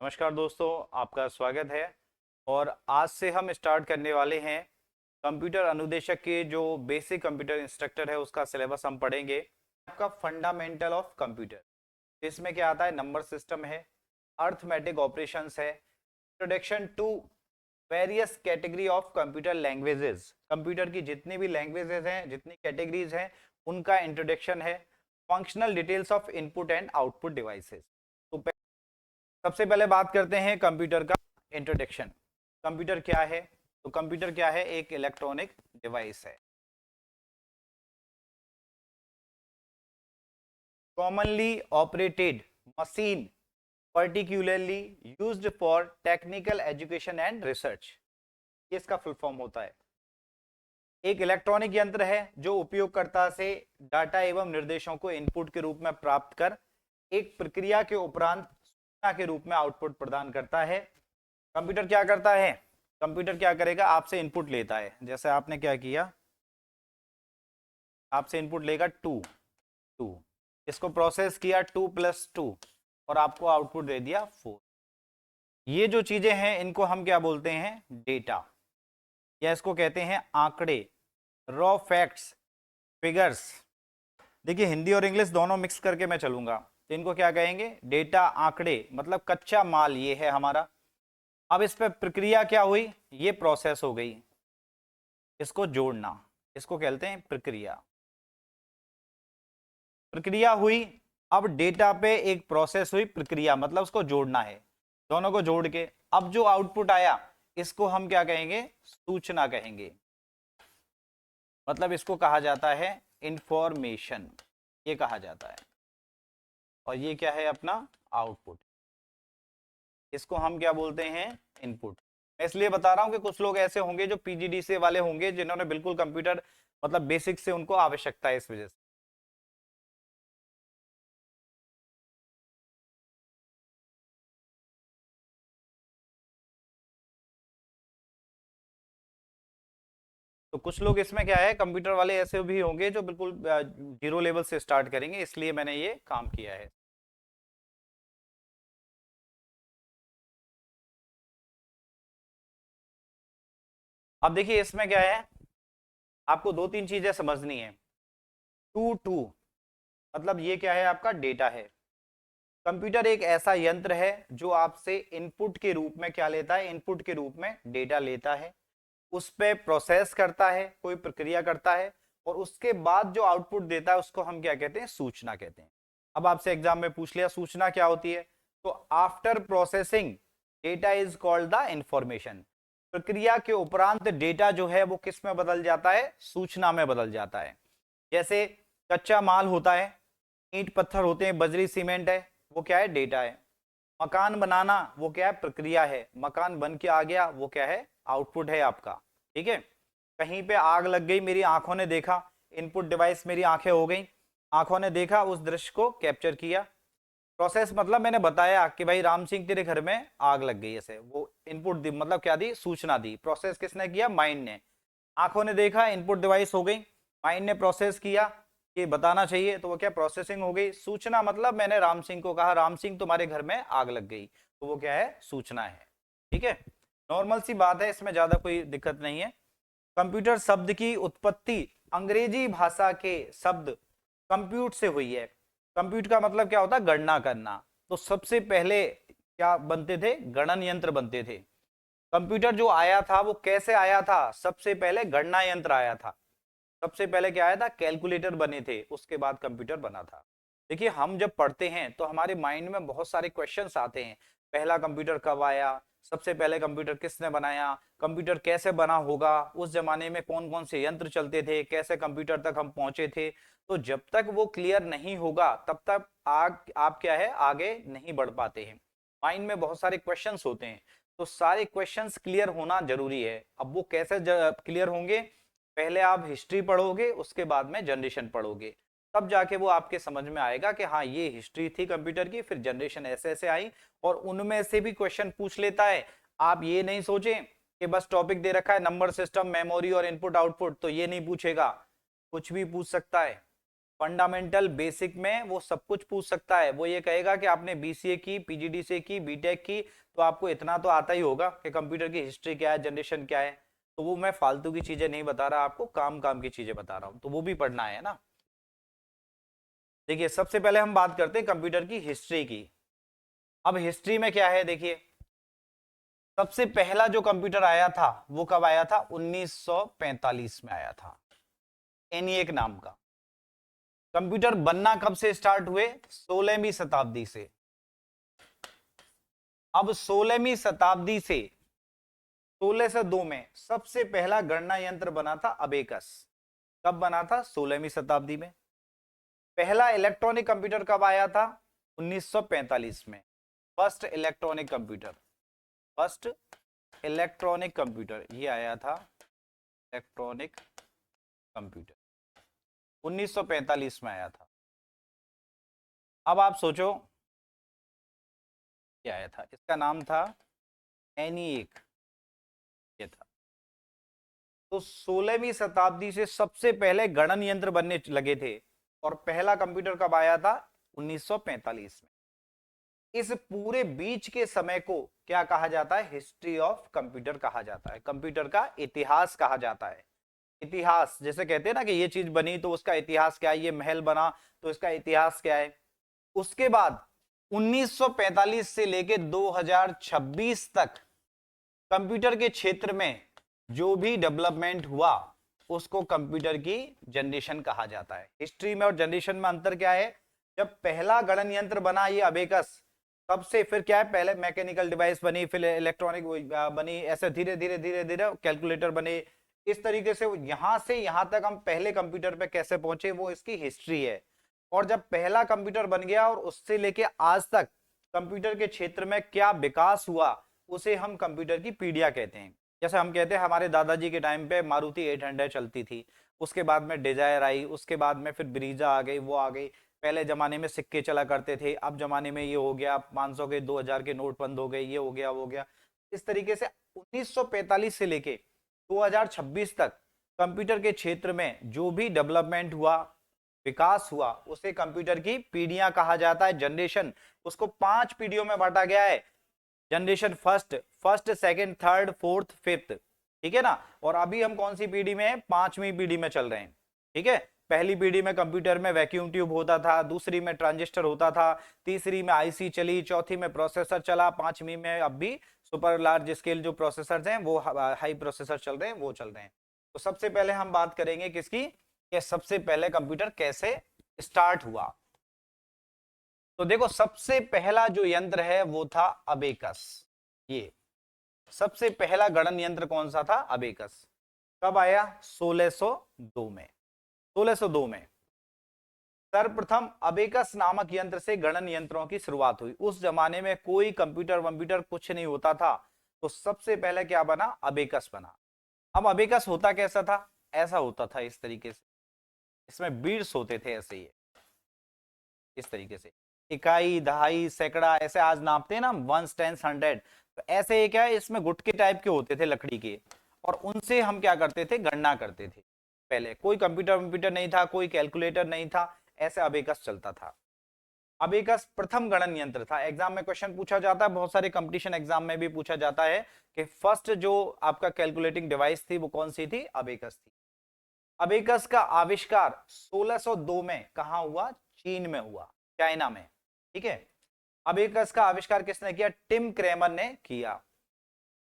नमस्कार दोस्तों, आपका स्वागत है। और आज से हम स्टार्ट करने वाले हैं कंप्यूटर अनुदेशक के जो बेसिक कंप्यूटर इंस्ट्रक्टर है उसका सिलेबस हम पढ़ेंगे। आपका फंडामेंटल ऑफ कंप्यूटर, इसमें क्या आता है, नंबर सिस्टम है, अर्थमेटिक ऑपरेशंस है, introduction to various category of computer languages, computer की जितनी भी लैंग्वेजेस हैं, जितनी कैटेगरीज हैं, उनका इंट्रोडक्शन है, functional details of input and output devices. तो सबसे पहले बात करते हैं कंप्यूटर का इंट्रोडक्शन। कंप्यूटर क्या है? तो कंप्यूटर क्या है? एक इलेक्ट्रॉनिक डिवाइस है, commonly operated machine, particularly used for technical education and research. इसका फुल फॉर्म होता है, एक इलेक्ट्रॉनिक यंत्र है जो उपयोगकर्ता से डाटा एवं निर्देशों को इनपुट के रूप में प्राप्त कर एक प्रक्रिया के उपरांत सूचना के रूप में आउटपुट प्रदान करता है। कंप्यूटर क्या करता है? कंप्यूटर क्या करेगा? आपसे इनपुट लेता है, जैसे आपने क्या किया, आपसे इनपुट लेगा टू टू, इसको प्रोसेस किया 2+2 और आपको आउटपुट दे दिया 4। ये जो चीजें हैं इनको हम क्या बोलते हैं? डेटा, या इसको कहते हैं आंकड़े, रॉ फैक्ट्स, फिगर्स। देखिए हिंदी और इंग्लिश दोनों मिक्स करके मैं चलूंगा, तो इनको क्या कहेंगे? डेटा, आंकड़े, मतलब कच्चा माल ये है हमारा। अब इस पर प्रक्रिया क्या हुई? ये प्रोसेस हो गई, इसको जोड़ना, इसको कहते हैं प्रक्रिया। प्रक्रिया हुई, अब डेटा पे एक प्रोसेस हुई, प्रक्रिया मतलब उसको जोड़ना है, दोनों को जोड़ के अब जो आउटपुट आया इसको हम क्या कहेंगे? सूचना कहेंगे। मतलब इसको कहा जाता है इंफॉर्मेशन, ये कहा जाता है। और ये क्या है? अपना आउटपुट। इसको हम क्या बोलते हैं? इनपुट। मैं इसलिए बता रहा हूं कि कुछ लोग ऐसे होंगे जो पीजीडीसीए वाले होंगे जिन्होंने बिल्कुल कंप्यूटर मतलब बेसिक से उनको आवश्यकता है, इस वजह से। तो कुछ लोग इसमें क्या है, कंप्यूटर वाले ऐसे भी होंगे जो बिल्कुल जीरो लेवल से स्टार्ट करेंगे, इसलिए मैंने ये काम किया है। अब देखिए इसमें क्या है, आपको दो तीन चीजें समझनी है। टू टू मतलब ये क्या है? आपका डेटा है। कंप्यूटर एक ऐसा यंत्र है जो आपसे इनपुट के रूप में क्या लेता है? इनपुट के रूप में डेटा लेता है, उस पे प्रोसेस करता है, कोई प्रक्रिया करता है, और उसके बाद जो आउटपुट देता है उसको हम क्या कहते हैं? सूचना कहते हैं। अब आपसे एग्जाम में पूछ लिया सूचना क्या होती है, तो after processing data is called the information. प्रक्रिया के उपरांत डेटा जो है वो किस में बदल जाता है? सूचना में बदल जाता है। जैसे कच्चा माल होता है, ईंट पत्थर होते हैं, बजरी सीमेंट है, वो क्या है? डेटा है। मकान बनाना वो क्या है? प्रक्रिया है। मकान बन के आ गया, वो क्या है? आउटपुट है आपका। ठीक है। कहीं पे आग लग गई, मेरी आंखों ने देखा, इनपुट डिवाइस मेरी आंखें हो गई, आंखों ने देखा, उस दृश्य को कैप्चर किया। प्रोसेस मतलब मैंने बताया कि भाई राम सिंह तेरे घर में आग लग गई, ऐसे वो इनपुट दी, मतलब क्या दी? सूचना दी। प्रोसेस किसने किया? माइंड ने। आंखों ने देखा, इनपुट डिवाइस हो गई, माइंड ने प्रोसेस किया कि बताना चाहिए, तो वो क्या? प्रोसेसिंग हो गई। सूचना मतलब मैंने राम सिंह को कहा राम सिंह तुम्हारे घर में आग लग गई, तो वो क्या है? सूचना है। ठीक है, नॉर्मल सी बात है, इसमें ज्यादा कोई दिक्कत नहीं है। कंप्यूटर शब्द की उत्पत्ति अंग्रेजी भाषा के शब्द कंप्यूट से हुई है। कंप्यूट का मतलब क्या होता है? गणना करना। तो सबसे पहले क्या बनते थे? गणन यंत्र बनते थे। कंप्यूटर जो आया था वो कैसे आया था? सबसे पहले गणना यंत्र आया था। सबसे पहले क्या आया था? कैलकुलेटर बने थे, उसके बाद कंप्यूटर बना था। देखिए हम जब पढ़ते हैं तो हमारे माइंड में बहुत सारे क्वेश्चंस आते हैं। पहला कंप्यूटर कब आया? सबसे पहले कंप्यूटर किसने बनाया? कंप्यूटर कैसे बना होगा? उस जमाने में कौन कौन से यंत्र चलते थे? कैसे कंप्यूटर तक हम पहुंचे थे? तो जब तक वो क्लियर नहीं होगा तब तक आप क्या है? आगे नहीं बढ़ पाते हैं। माइंड में बहुत सारे क्वेश्चंस होते हैं, तो सारे क्वेश्चंस क्लियर होना जरूरी है। अब वो कैसे क्लियर होंगे? पहले आप हिस्ट्री पढ़ोगे, उसके बाद में जनरेशन पढ़ोगे, तब जाके वो आपके समझ में आएगा कि हाँ ये हिस्ट्री थी कंप्यूटर की, फिर जनरेशन ऐसे ऐसे आई, और उनमें से भी क्वेश्चन पूछ लेता है। आप ये नहीं सोचें कि बस टॉपिक दे रखा है नंबर सिस्टम, मेमोरी और इनपुट आउटपुट, तो ये नहीं पूछेगा, कुछ भी पूछ सकता है। फंडामेंटल बेसिक में वो सब कुछ पूछ सकता है। वो ये कहेगा कि आपने बीसीए की, पीजीडीसीए की, बीटेक की, तो आपको इतना तो आता ही होगा कि कंप्यूटर की हिस्ट्री क्या है, जनरेशन क्या है। तो वो मैं फालतू की चीजें नहीं बता रहा आपको, काम काम की चीजें बता रहा हूं, तो वो भी पढ़ना है ना। देखिए सबसे पहले हम बात करते हैं कंप्यूटर की हिस्ट्री की। अब हिस्ट्री में क्या है, देखिए सबसे पहला जो कंप्यूटर आया था वो कब आया था, 1945 में आया था, एनिएक नाम का। कंप्यूटर बनना कब से स्टार्ट हुए, 16वीं शताब्दी से। अब 16वीं शताब्दी से 1602 में सबसे पहला गणना यंत्र बना था अबेकस। कब बना था, 16वीं शताब्दी में। पहला इलेक्ट्रॉनिक कंप्यूटर कब आया था, 1945 में। First electronic computer, first electronic computer ये आया था, इलेक्ट्रॉनिक कंप्यूटर 1945 में आया था। अब आप सोचो क्या आया था, इसका नाम था एनिएक, ये था। तो 16वीं शताब्दी से सबसे पहले गणन यंत्र बनने लगे थे, और पहला कंप्यूटर कब आया था, 1945 में। इस पूरे बीच के समय को क्या कहा जाता है, हिस्ट्री ऑफ कंप्यूटर कहा जाता है, कंप्यूटर का इतिहास कहा जाता है। इतिहास जैसे कहते हैं ना कि ये चीज बनी तो उसका इतिहास क्या है, ये महल बना तो इसका इतिहास क्या है। उसके बाद 1945 से लेके 2026 तक कंप्यूटर के क्षेत्र में जो भी डेवलपमेंट हुआ उसको कंप्यूटर की जनरेशन कहा जाता है। हिस्ट्री में और जनरेशन में अंतर क्या है, जब पहला गणन यंत्र बना ये अबेकस, तब से फिर क्या है, पहले मैकेनिकल डिवाइस बनी, फिर इलेक्ट्रॉनिक बनी, ऐसे धीरे धीरे धीरे धीरे कैलकुलेटर बने। इस तरीके से यहां तक हम पहले कंप्यूटर पे कैसे पहुंचे वो इसकी हिस्ट्री है। और जब पहला कंप्यूटर बन गया और उससे लेके आज तक कंप्यूटर के क्षेत्र में क्या विकास हुआ उसे हम कंप्यूटर की पीढ़ियां कहते हैं। जैसे हम कहते हैं हमारे दादाजी के टाइम पे मारुति 800 चलती थी, उसके बाद में डिजायर आई, उसके बाद में फिर ब्रीजा आ गई, वो आ गई। पहले जमाने में सिक्के चला करते थे, अब जमाने में ये हो गया 500 के 2000 के नोट बंद हो गए, ये हो गया वो हो गया। इस तरीके से 1945 से लेके 2026 तक कंप्यूटर के क्षेत्र में जो भी डेवलपमेंट हुआ, विकास हुआ, उसे कंप्यूटर की पीढ़ियां कहा जाता है, जनरेशन। उसको 5 पीढ़ियों में बांटा गया है, generation first second third fourth fifth, ठीक है ना। और अभी हम कौन सी पीढ़ी में है, 5वीं पीढ़ी में चल रहे हैं, ठीक है। पहली पीढ़ी में कंप्यूटर में वैक्यूम ट्यूब होता था, दूसरी में ट्रांजिस्टर होता था, तीसरी में आईसी चली, चौथी में प्रोसेसर चला, 5वीं में अब भी सुपर लार्ज स्केल जो प्रोसेसर हैं वो हाई प्रोसेसर चल रहे हैं, वो चल रहे हैं। तो सबसे पहले हम बात करेंगे किसकी, कि सबसे पहले कंप्यूटर कैसे स्टार्ट हुआ। तो देखो सबसे पहला जो यंत्र है वो था अबेकस। ये सबसे पहला गणन यंत्र कौन सा था, अबेकस। कब आया, 1602 में। 1602 में सर्वप्रथम अबेकस नामक यंत्र से गणन यंत्रों की शुरुआत हुई। उस जमाने में कोई कंप्यूटर वंप्यूटर कुछ नहीं होता था, तो सबसे पहले क्या बना, अबेकस बना। अब अबेकस होता कैसा था, ऐसा होता था इस तरीके से, इसमें बीड्स होते थे ऐसे ही, इस तरीके से इकाई दहाई सैकड़ा ऐसे आज नापते हैं ना, 1 10 100, तो ऐसे क्या है, इसमें गुटके टाइप के होते थे लकड़ी के, और उनसे हम क्या करते थे, गणना करते थे। पहले कोई कंप्यूटर नहीं था, कोई कैलकुलेटर नहीं था, ऐसे अबेकस चलता था। अबेकस प्रथम गणन यंत्र था। एग्जाम में क्वेश्चन पूछा जाता है, बहुत सारे कंपटीशन एग्जाम में भी पूछा जाता है कि फर्स्ट जो आपका कैलकुलेटिंग डिवाइस थी वो कौन सी थी, अबेकस थी। अबेकस का आविष्कार 1602 में कहां हुआ, चीन में हुआ, चाइना में, ठीक है। अबेकस का आविष्कार किसने किया, टिम क्रेमर ने किया।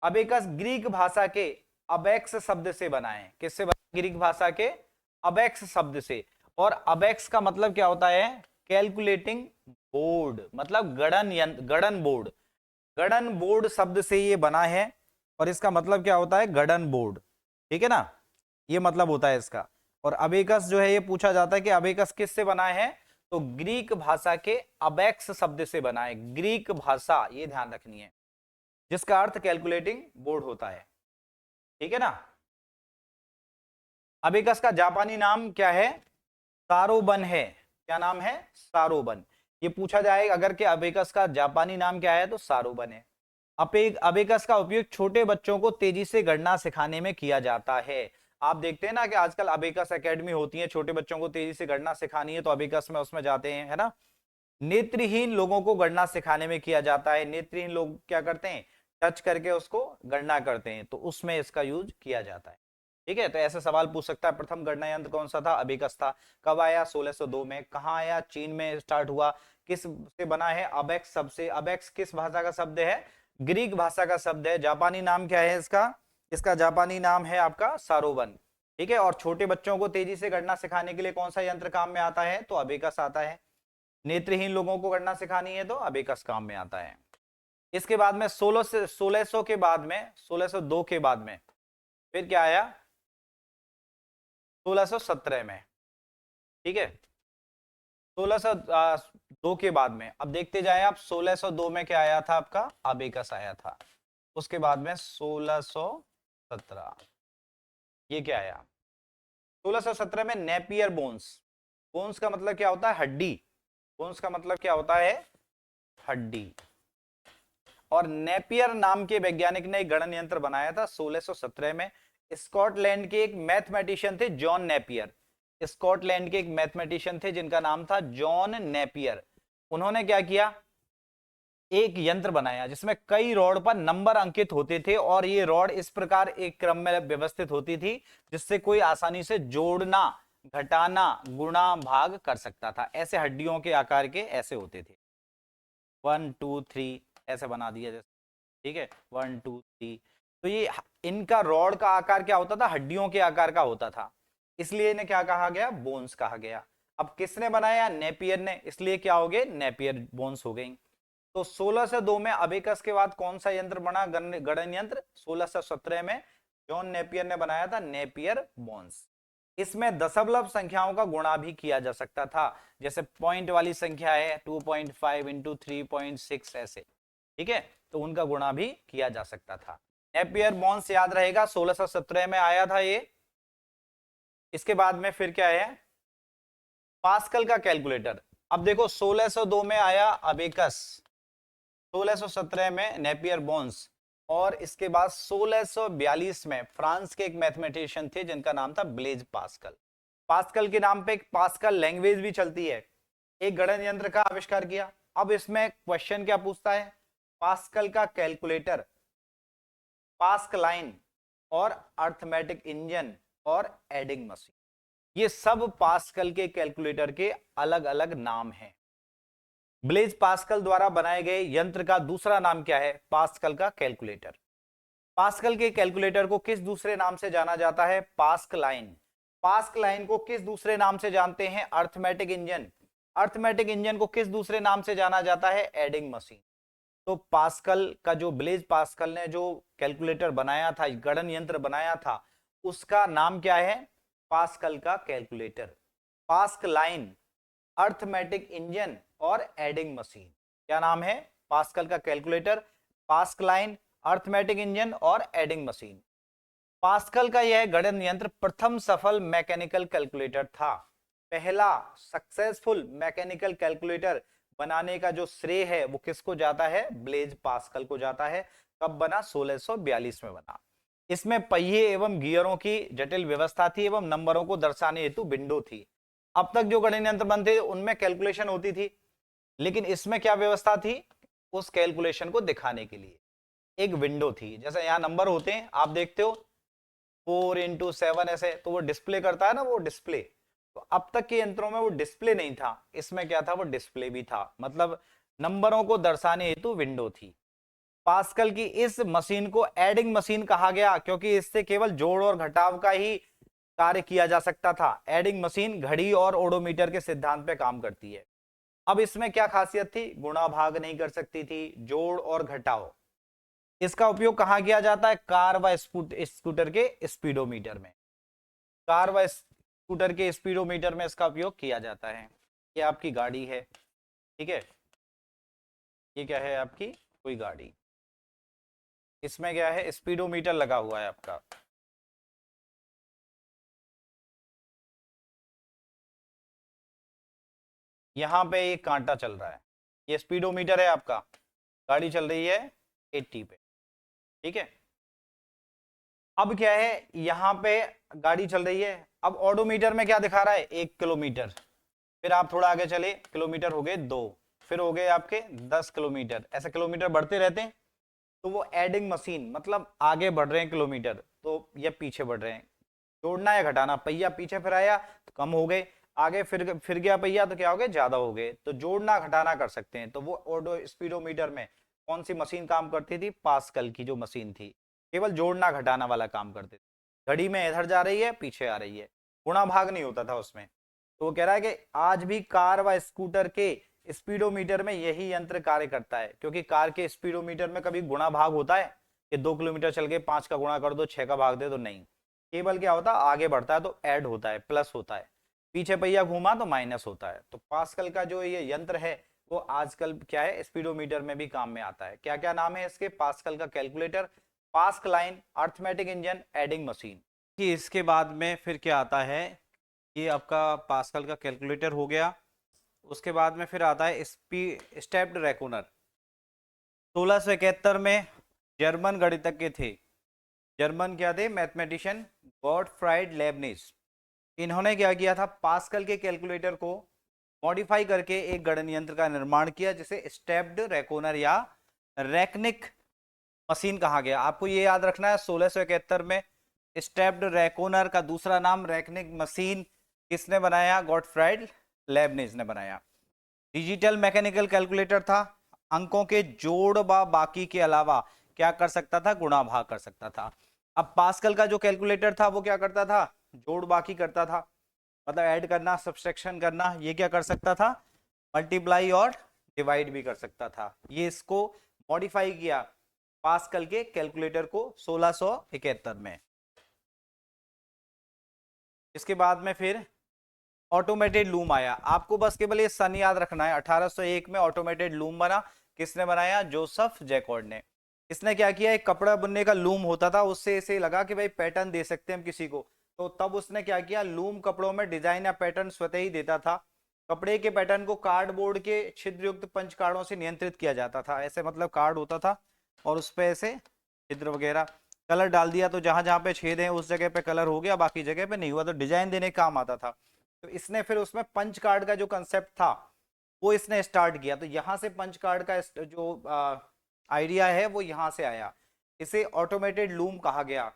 अबेकस ग्रीक भाषा के अबेक्स शब्द से बनाए, किससे बना, ग्रीक भाषा के अबेक्स शब्द से। और अबेक्स का मतलब क्या होता है, कैलकुलेटिंग बोर्ड, मतलब गणन बोर्ड, गणन बोर्ड शब्द से ये बना है। और इसका मतलब क्या होता है, गणन बोर्ड, ठीक है ना, ये मतलब होता है इसका। और अबेकस जो है ये पूछा जाता है कि अबेकस किससे बना है, तो ग्रीक भाषा के अबेक्स शब्द से बना है। ग्रीक भाषा, ये ध्यान रखनी है, जिसका अर्थ कैलकुलेटिंग बोर्ड होता है, ठीक है ना। अबेकस का जापानी नाम क्या है, सारोबन है। क्या नाम है, सारोबन। ये पूछा जाए अगर कि अबेकस का जापानी नाम क्या है, तो सारोबन है। अबेकस का उपयोग छोटे बच्चों को तेजी से गणना सिखाने में किया जाता है। आप देखते हैं ना कि आजकल अबेकस एकेडमी होती है, छोटे बच्चों को तेजी से गणना सिखानी है तो अबेकस में उसमें जाते हैं, है ना। नेत्रहीन लोगों को गणना सिखाने में किया जाता है, नेत्रहीन लोग क्या करते हैं, टच करके उसको गणना करते हैं, तो उसमें इसका यूज किया जाता है। ठीक है, तो ऐसे सवाल पूछ सकता है, प्रथम गणना यंत्र कौन सा था, अबेकस था। कब आया, 1602 में। कहाँ आया, चीन में स्टार्ट हुआ। किस से बना है, अबेक्स शब्द से। अबेक्स किस भाषा का शब्द है, ग्रीक भाषा का शब्द है। जापानी नाम क्या है इसका, इसका जापानी नाम है आपका सारोवन। ठीक है, और छोटे बच्चों को तेजी से गणना सिखाने के लिए कौन सा यंत्र काम में आता है, तो अबेकस आता है। नेत्रहीन लोगों को गणना सिखानी है तो अबेकस काम में आता है। इसके बाद में 1600 के बाद में, 1602 के बाद में फिर क्या आया, 1617 में। ठीक है, 1602 के बाद में, अब देखते जाए आप, 1602 में क्या आया था आपका, अबेकस आया था। उसके बाद में 1617, ये क्या आया, 1617 में नेपियर बोन्स। बोन्स का मतलब क्या होता है, हड्डी। बोन्स का मतलब क्या होता है, हड्डी। और नेपियर नाम के वैज्ञानिक ने एक गणन यंत्र बनाया था 1617 में। स्कॉटलैंड के एक मैथमेटिशियन थे जॉन नेपियर। स्कॉटलैंड के एक मैथमेटिशियन थे जिनका नाम था जॉन नेपियर। उन्होंने क्या किया, एक यंत्र बनाया जिसमें कई रॉड पर नंबर अंकित होते थे, और ये रॉड इस प्रकार एक क्रम में व्यवस्थित होती थी जिससे कोई आसानी से जोड़ना, घटाना, गुणा, भाग कर सकता था। ऐसे हड्डियों के आकार के ऐसे होते थे, 1 2 3 ऐसे बना दिया जैसे। ठीक है, 1 2 3। तो ये इनका रॉड का आकार क्या होता था, हड्डियों के आकार का होता था, इसलिए इन्हें क्या कहा गया, बोन्स कहा गया। अब किसने बनाया, नेपियर ने, इसलिए क्या हो गए, नेपियर बोन्स हो गई। तो 1602 में अबेकस के बाद कौन सा यंत्र बना, गणन यंत्र, 1617 में जॉन नेपियर ने बनाया था, नेपियर बोन्स। इसमें दशमलव संख्याओं का गुणा भी किया जा सकता था, जैसे पॉइंट वाली संख्या है 2.5 इंटू 3.6 ऐसे। ठीक है, तो उनका गुणा भी किया जा सकता था। नेपियर बोन्स याद रहेगा, 1617 में आया था ये। इसके बाद में फिर क्या है, पास्कल का कैलकुलेटर। अब देखो 1602 में आया अबेकस, 1617 में नेपियर बोन्स, और इसके बाद 1642 में फ्रांस के एक मैथमेटिशियन थे जिनका नाम था ब्लेज पास्कल। पास्कल के नाम पे एक पास्कल लैंग्वेज भी चलती है। एक गणन यंत्र का आविष्कार किया। अब इसमें क्वेश्चन क्या पूछता है, पास्कल का कैलकुलेटर, पास्कलाइन और अर्थमेटिक इंजन और एडिंग मशीन, ये सब पास्कल के कैलकुलेटर के अलग अलग नाम हैं। ब्लेज पास्कल द्वारा बनाए गए यंत्र का दूसरा नाम क्या है, पास्कल का कैलकुलेटर। पास्कल के कैलकुलेटर को किस दूसरे नाम से जाना जाता है, पास्कलाइन। पास्कलाइन को किस दूसरे नाम से जानते हैं, अर्थमेटिक इंजन। अर्थमेटिक इंजन को किस दूसरे नाम से जाना जाता है, एडिंग मशीन। तो पास्कल का जो, ब्लेज पास्कल ने जो कैलकुलेटर बनाया था, गणन यंत्र बनाया था, उसका नाम क्या है, पास्कल का कैलकुलेटर। पास्कलाइन, अर्थमेटिक इंजन और एडिंग मशीन, क्या नाम है, पास्कल का कैलकुलेटर, पास्कलाइन, अर्थमेटिक इंजन और एडिंग मशीन। पास्कल का यह गणन यंत्र प्रथम सफल मैकेनिकल कैलकुलेटर था। पहला सक्सेसफुल मैकेनिकल कैलकुलेटर बनाने का जो श्रेय है वो किसको जाता है, ब्लेज पास्कल को जाता है। कब बना, 1642 में बना। इसमें पहिए एवं गियरों की जटिल व्यवस्था थी एवं नंबरों को दर्शाने हेतु विंडो थी। अब तक जो गणन यंत्र बनते उनमें कैलकुलेशन होती थी, लेकिन इसमें क्या व्यवस्था थी, उस कैलकुलेशन को दिखाने के लिए एक विंडो थी। जैसे यहाँ नंबर होते हैं, आप देखते हो 4 into 7 ऐसे, तो वो डिस्प्ले करता है ना, वो डिस्प्ले। तो अब तक के यंत्रों में वो डिस्प्ले नहीं था, इसमें क्या था, वो डिस्प्ले भी था, मतलब नंबरों को दर्शाने हेतु विंडो थी। पास्कल की इस मशीन को एडिंग मशीन कहा गया क्योंकि इससे केवल जोड़ और घटाव का ही कार्य किया जा सकता था। एडिंग मशीन घड़ी और ओडोमीटर के सिद्धांत पे काम करती है। अब इसमें क्या खासियत थी, गुणा भाग नहीं कर सकती थी, जोड़ और घटाव। इसका उपयोग कहां किया जाता है, कार व स्कूटर के स्पीडोमीटर में। कार व स्कूटर के स्पीडोमीटर में इसका उपयोग किया जाता है। ये आपकी गाड़ी है, ठीक है, ये क्या है, आपकी कोई गाड़ी। इसमें क्या है, स्पीडोमीटर लगा हुआ है आपका। यहां पे एक कांटा चल रहा है, ये स्पीडोमीटर है आपका। गाड़ी चल रही है 80 पे, ठीक है। अब क्या है, यहाँ पे गाड़ी चल रही है, अब ऑडोमीटर में क्या दिखा रहा है, 1 किलोमीटर। फिर आप थोड़ा आगे चले, किलोमीटर हो गए 2, फिर हो गए आपके 10 किलोमीटर, ऐसे किलोमीटर बढ़ते रहते हैं। तो वो एडिंग मशीन, मतलब आगे बढ़ रहे हैं किलोमीटर, तो ये पीछे बढ़ रहे हैं। जोड़ना या घटाना, पहिया पीछे फिर आया तो कम हो गए, आगे फिर गया पहिया तो क्या हो गए, ज्यादा हो गए। तो जोड़ना घटाना कर सकते हैं। तो वो ऑडो स्पीडोमीटर में कौन सी मशीन काम करती थी, पास्कल की जो मशीन थी, केवल जोड़ना घटाना वाला काम करते थे। घड़ी में इधर जा रही है, पीछे आ रही है, गुणा भाग नहीं होता था उसमें। तो वो कह रहा है कि आज भी कार व स्कूटर के स्पीडोमीटर में यही यंत्र कार्य करता है, क्योंकि कार के स्पीडोमीटर में कभी गुणा भाग होता है कि 2 किलोमीटर चल के 5 का गुणा कर दो, 6 का भाग दे दो, नहीं। केवल क्या होता है, आगे बढ़ता है तो ऐड होता है, प्लस होता है, पीछे पहिया घूमा तो माइनस होता है। तो पास्कल का जो ये यंत्र है वो आजकल क्या है, स्पीडोमीटर में भी काम में आता है। क्या क्या नाम है इसके, पास्कल का calculator, Pascaline, arithmetic engine, adding machine. कि इसके बाद में फिर क्या आता है, ये आपका पास्कल का कैलकुलेटर हो गया। उसके बाद में फिर आता है स्टेप्ड रेकोनर। 1671 में जर्मन गणितज्ञ थे, जर्मन क्या थे, मैथमेटिशियन, गॉटफ्राइड लेबनिज। इन्होंने क्या किया था, पास्कल के कैलकुलेटर को मॉडिफाई करके एक गणन का निर्माण किया, जिसे स्टेप्ड रेकोनर या रेकनिक मशीन कहा गया। आपको ये याद रखना है, 1671 में स्टेप्ड रेकोनर का दूसरा नाम रेकनिक मशीन किसने बनाया, गॉटफ्राइड लेबनिज ने बनाया। डिजिटल मैकेनिकल कैलकुलेटर था, अंकों के जोड़ व बाकी के अलावा क्या कर सकता था, गुणा भाग कर सकता था। अब पास्कल का जो कैलकुलेटर था वो क्या करता था, जोड़ बाकी करता था, मतलब ऐड करना, सब्सट्रैक्शन करना, ये क्या कर सकता था, मल्टीप्लाई और डिवाइड भी कर सकता था। ये इसको मॉडिफाई किया पास्कल के कैलकुलेटर को 1671 में। इसके बाद में फिर ऑटोमेटेड लूम आया। आपको बस केवल ये सन याद रखना है, 1801 में ऑटोमेटेड लूम बना। किसने बनाया, जोसेफ जैकॉर्ड ने। इसने क्या किया, एक कपड़ा बुनने का लूम होता था, उससे इसे लगा कि भाई पैटर्न दे सकते हैं हम किसी को। तो तब उसने क्या किया, लूम कपड़ों में डिजाइन या पैटर्न स्वतः ही देता था। कपड़े के पैटर्न को कार्डबोर्ड के छिद्रयुक्त पंच कार्डों से नियंत्रित किया जाता था। ऐसे मतलब कार्ड होता था और उस पर ऐसे छिद्र वगैरह, कलर डाल दिया तो जहां जहां पे छेद है उस जगह पे कलर हो गया, बाकी जगह पे नहीं हुआ, तो डिजाइन देने का काम आता था। तो इसने फिर उसमें पंच कार्ड का जो कंसेप्ट था वो इसने स्टार्ट किया। तो यहां से पंच कार्ड का जो आइडिया है वो यहां से आया। इसे ऑटोमेटेड लूम कहा गया।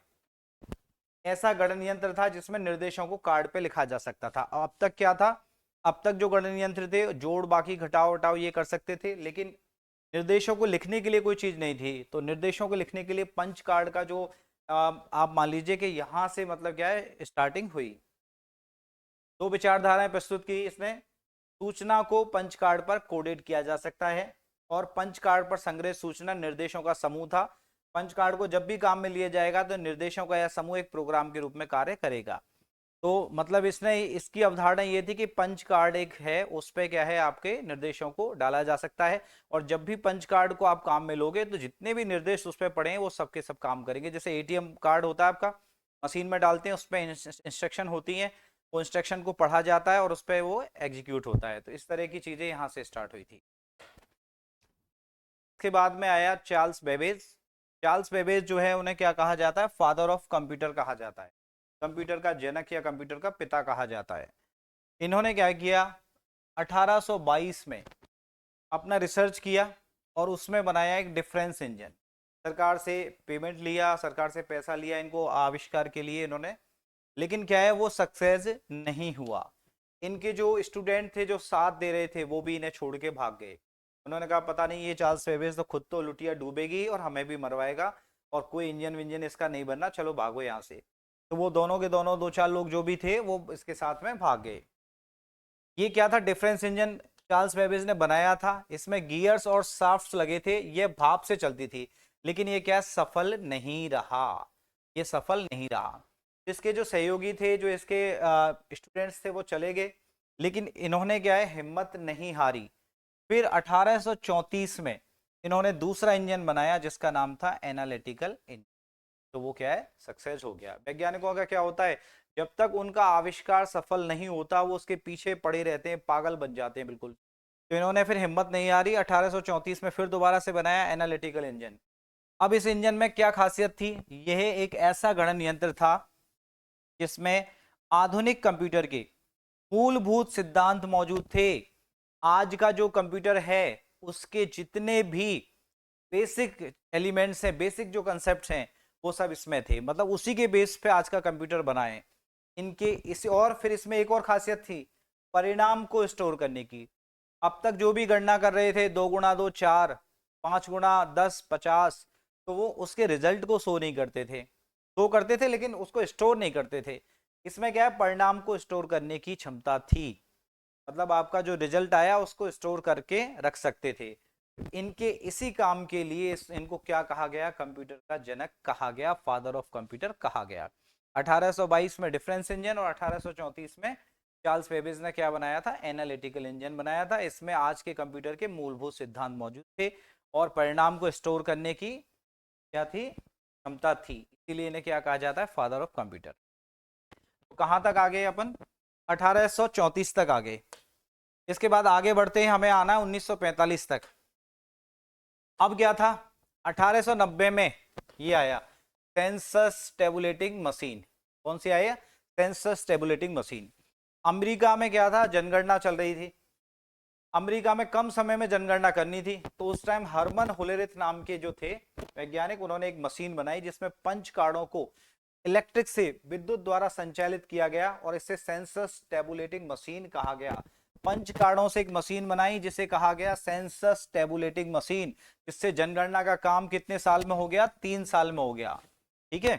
ऐसा गणन यंत्र था जिसमें निर्देशों को कार्ड पे लिखा जा सकता था। अब तक क्या था, अब तक जो गणन यंत्र थे जोड़ बाकी घटाओ हटाओ ये कर सकते थे, लेकिन निर्देशों को लिखने के लिए कोई चीज नहीं थी। तो निर्देशों को लिखने के लिए पंच कार्ड का जो आप मान लीजिए कि यहां से मतलब क्या है, स्टार्टिंग हुई। दो विचारधाराएं प्रस्तुत की इसने। सूचना को पंच कार्ड पर कोडेड किया जा सकता है, और पंच कार्ड पर संग्रहित सूचना निर्देशों का समूह था। पंच कार्ड को जब भी काम में लिया जाएगा तो निर्देशों का यह समूह एक प्रोग्राम के रूप में कार्य करेगा। तो मतलब इसने, इसकी अवधारणा ये थी कि पंच कार्ड एक है, उस पे क्या है, आपके निर्देशों को डाला जा सकता है। और जब भी पंच कार्ड को आप काम में लोगे तो जितने भी निर्देश उस पर पड़े हैं वो सबके सब काम करेंगे। जैसे एटीएम कार्ड होता है आपका, मशीन में डालते हैं, उस पर इंस्ट्रक्शन होती हैं, वो इंस्ट्रक्शन को पढ़ा जाता है और उस पर वो एग्जीक्यूट होता है। तो इस तरह की चीजें यहाँ से स्टार्ट हुई थी। इसके बाद में आया चार्ल्स बेबेज। चार्ल्स बेबेज जो है उन्हें क्या कहा जाता है, फादर ऑफ कंप्यूटर कहा जाता है, कंप्यूटर का जनक या कंप्यूटर का पिता कहा जाता है। इन्होंने क्या किया, 1822 में अपना रिसर्च किया और उसमें बनाया एक डिफरेंस इंजन। सरकार से पेमेंट लिया, सरकार से पैसा लिया इनको आविष्कार के लिए इन्होंने, लेकिन क्या है वो सक्सेस नहीं हुआ। इनके जो स्टूडेंट थे जो साथ दे रहे थे वो भी इन्हें छोड़ के भाग गए। उन्होंने कहा पता नहीं ये चार्ल्स बेबेज तो खुद तो लुटिया डूबेगी और हमें भी मरवाएगा, और कोई इंजन विंजन इसका नहीं बनना, चलो भागो यहाँ से। तो वो दोनों के दोनों, दो चार लोग जो भी थे वो इसके साथ में भाग गए। ये क्या था, डिफरेंस इंजन चार्ल्स बेबेज ने बनाया था। इसमें गियर्स और शाफ्ट्स लगे थे, ये भाप से चलती थी, लेकिन ये क्या सफल नहीं रहा, ये सफल नहीं रहा। इसके जो सहयोगी थे, जो इसके स्टूडेंट्स थे वो चले गए, लेकिन इन्होंने क्या है, हिम्मत नहीं हारी। फिर 1834 में इन्होंने दूसरा इंजन बनाया जिसका नाम था एनालिटिकल इंजन। तो वो क्या है, सक्सेस हो गया। वैज्ञानिकों का क्या होता है, जब तक उनका आविष्कार सफल नहीं होता वो उसके पीछे पड़े रहते हैं, पागल बन जाते हैं बिल्कुल। तो इन्होंने फिर हिम्मत नहीं हारी, 1834 में फिर दोबारा से बनाया एनालिटिकल इंजन। अब इस इंजन में क्या खासियत थी, यह एक ऐसा गणन यंत्र था जिसमें आधुनिक कंप्यूटर के मूलभूत सिद्धांत मौजूद थे। आज का जो कंप्यूटर है उसके जितने भी बेसिक एलिमेंट्स हैं, बेसिक जो कंसेप्ट्स हैं, वो सब इसमें थे। मतलब उसी के बेस पे आज का कंप्यूटर बना है इनके इस। और फिर इसमें एक और खासियत थी, परिणाम को स्टोर करने की। अब तक जो भी गणना कर रहे थे 2 गुणा 2 4, 5 गुणा 10 50, तो वो उसके रिजल्ट को शो नहीं करते थे, शो करते थे लेकिन उसको स्टोर नहीं करते थे। इसमें क्या है, परिणाम को स्टोर करने की क्षमता थी। मतलब आपका जो रिजल्ट आया उसको स्टोर करके रख सकते थे। इनके इसी काम के लिए इनको क्या कहा गया, कंप्यूटर का जनक कहा गया, फादर ऑफ कंप्यूटर कहा गया। 1822 में डिफरेंस इंजन और 1834 में चार्ल्स बेबेज ने क्या बनाया था, एनालिटिकल इंजन बनाया था। इसमें आज के कंप्यूटर के मूलभूत सिद्धांत मौजूद थे और परिणाम को स्टोर करने की क्या थी, क्षमता थी। इसीलिए इन्हें क्या कहा जाता है, फादर ऑफ कंप्यूटर। तो कहां तक आ गए अपन, 1834 तक आ गए। इसके बाद आगे बढ़ते हैं, हमें आना है 1945 तक। अब क्या था, 1890 में ये आया सेंसस टेबुलेटिंग मशीन। कौन सी आई है, सेंसस टेबुलेटिंग मशीन। अमेरिका में क्या था, जनगणना चल रही थी। अमेरिका में कम समय में जनगणना करनी थी, तो उस टाइम हरमन हुलेरिथ नाम के जो थे वैज्ञानिक, उन्होंने एक मशीन बनाई जिसमें पंच कार्डों को इलेक्ट्रिक से, विद्युत द्वारा संचालित किया गया और इसे सेंसस टेबुलेटिंग मशीन कहा गया। पंच कार्डों से एक मशीन बनाई जिसे कहा गया सेंसस टेबुलेटिंग मशीन, जिससे जनगणना का काम कितने साल में हो गया, 3 साल में हो गया। ठीक है,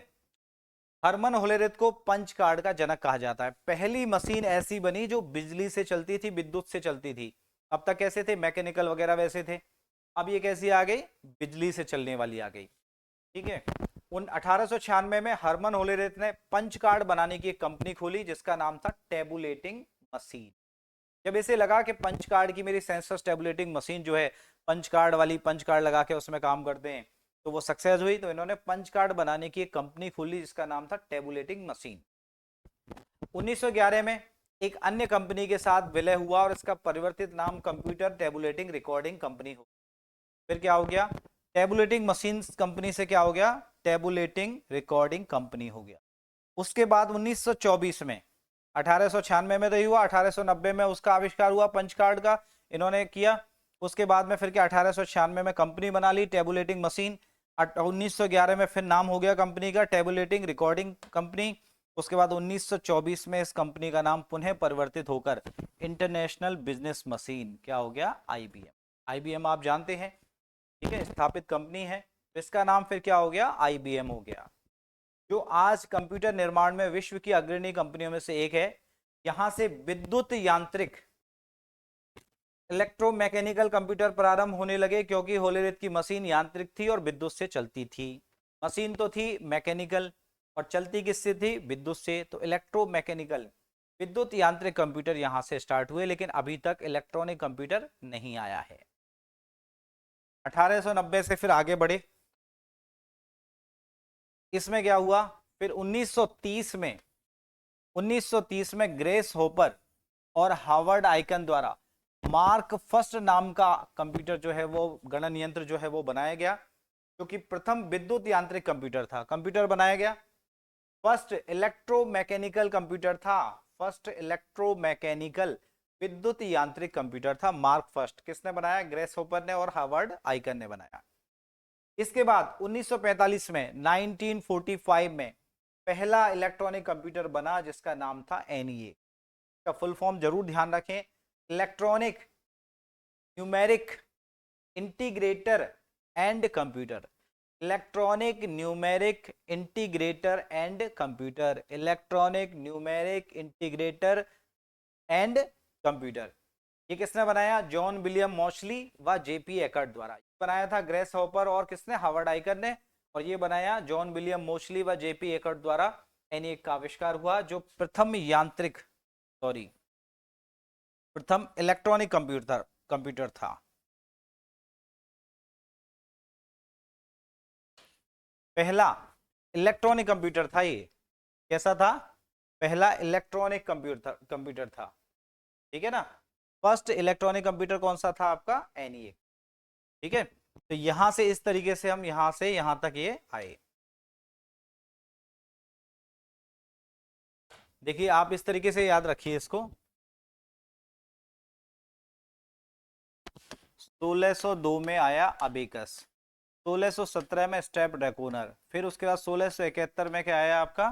हरमन हुलेरिथ को पंच कार्ड का जनक कहा जाता है। पहली मशीन ऐसी बनी जो बिजली से चलती थी, विद्युत से चलती थी। अब तक कैसे थे, मैकेनिकल वगैरह वैसे थे। अब ये कैसी आ गई, बिजली से चलने वाली आ गई। ठीक है, 1896 में हरमन होलेरेथ ने पंच कार्ड बनाने की एक कंपनी खोली जिसका नाम था टेबुलेटिंग मशीन। जब इसे लगा कि पंच कार्ड की मेरी सेंसस टेबुलेटिंग मशीन जो है, पंच कार्ड वाली, पंच कार्ड लगा के उसमें काम करते हैं, तो वो सक्सेस हुई। तो इन्होंने पंच कार्ड बनाने की एक कंपनी खोली जिसका नाम था टेबुलेटिंग मशीन। 1911 में एक अन्य कंपनी के साथ विलय हुआ और इसका परिवर्तित नाम कंप्यूटर टेबुलेटिंग रिकॉर्डिंग कंपनी हो। फिर क्या हो गया, टेबुलेटिंग मशीन कंपनी से क्या हो गया, टेबुलेटिंग रिकॉर्डिंग कंपनी हो गया। उसके बाद 1924 में, 1896 में तो ही हुआ, 1890 में उसका आविष्कार हुआ पंच कार्ड का, इन्होंने किया। उसके बाद में फिर क्या, 1896 में कंपनी बना ली टेबुलेटिंग मशीन। 1911 में फिर नाम हो गया कंपनी का टेबुलेटिंग रिकॉर्डिंग कंपनी। उसके बाद 1924 में इस कंपनी का नाम पुनः परिवर्तित होकर इंटरनेशनल बिजनेस मशीन क्या हो गया, आईबीएम। आईबीएम आप जानते हैं, ठीक है, स्थापित कंपनी है। इसका नाम फिर क्या हो गया, आईबीएम हो गया, जो आज कंप्यूटर निर्माण में विश्व की अग्रणी कंपनियों में से एक है। यहां से विद्युत यांत्रिक, इलेक्ट्रोमैकेनिकल कंप्यूटर प्रारंभ होने लगे, क्योंकि होलेरेथ की मशीन यांत्रिक थी और विद्युत से चलती थी। मशीन तो थी मैकेनिकल और चलती किससे थी, विद्युत से। तो इलेक्ट्रोमैकेनिकल, विद्युत यांत्रिक कंप्यूटर यहां से स्टार्ट हुए, लेकिन अभी तक इलेक्ट्रॉनिक कंप्यूटर नहीं आया है। 1890 से फिर आगे बढ़े, इसमें क्या हुआ, फिर 1930 में ग्रेस होपर और हार्वर्ड आइकन द्वारा मार्क फर्स्ट नाम का कंप्यूटर जो है, वो गणन यंत्र जो है वो बनाया गया, जो कि प्रथम विद्युत यांत्रिक कंप्यूटर था। कंप्यूटर बनाया गया, फर्स्ट इलेक्ट्रोमैकेनिकल कंप्यूटर था, फर्स्ट इलेक्ट्रोमैकेनिकल विद्युत यांत्रिक कंप्यूटर था। मार्क फर्स्ट किसने बनाया, ग्रेस होपर ने और हार्वर्ड आइकन ने बनाया। इसके बाद 1945 में, 1945 में पहला इलेक्ट्रॉनिक कंप्यूटर बना जिसका नाम था एनईए। का फुल फॉर्म जरूर ध्यान रखें, electronic numeric integrator and computer. Electronic numeric integrator and computer, electronic numeric integrator and computer. ये किसने बनाया, जॉन विलियम मॉशली व जेपी एकर्ट द्वारा। बनाया था ग्रेस हॉपर और किसने, हार्वर्ड आइकन ने, और ये बनाया जॉन विलियम मोशली व जेपी एकर्ट द्वारा। एनईए का आविष्कार हुआ, जो प्रथम यांत्रिक, सॉरी, प्रथम इलेक्ट्रॉनिक कंप्यूटर था। पहला इलेक्ट्रॉनिक कंप्यूटर था ये। कैसा था, पहला इलेक्ट्रॉनिक कंप्यूटर था। ठीक है ना, फर्स्ट इलेक्ट्रॉनिक कंप्यूटर कौन सा था आपका, एनईए। ठीक है, तो यहां से इस तरीके से हम यहां से यहां तक ये आए। देखिए आप इस तरीके से याद रखिए इसको। 1602 में आया अबेकस, 1617 में स्टेप ड्रैकोनर, फिर उसके बाद 1671 में क्या आया आपका,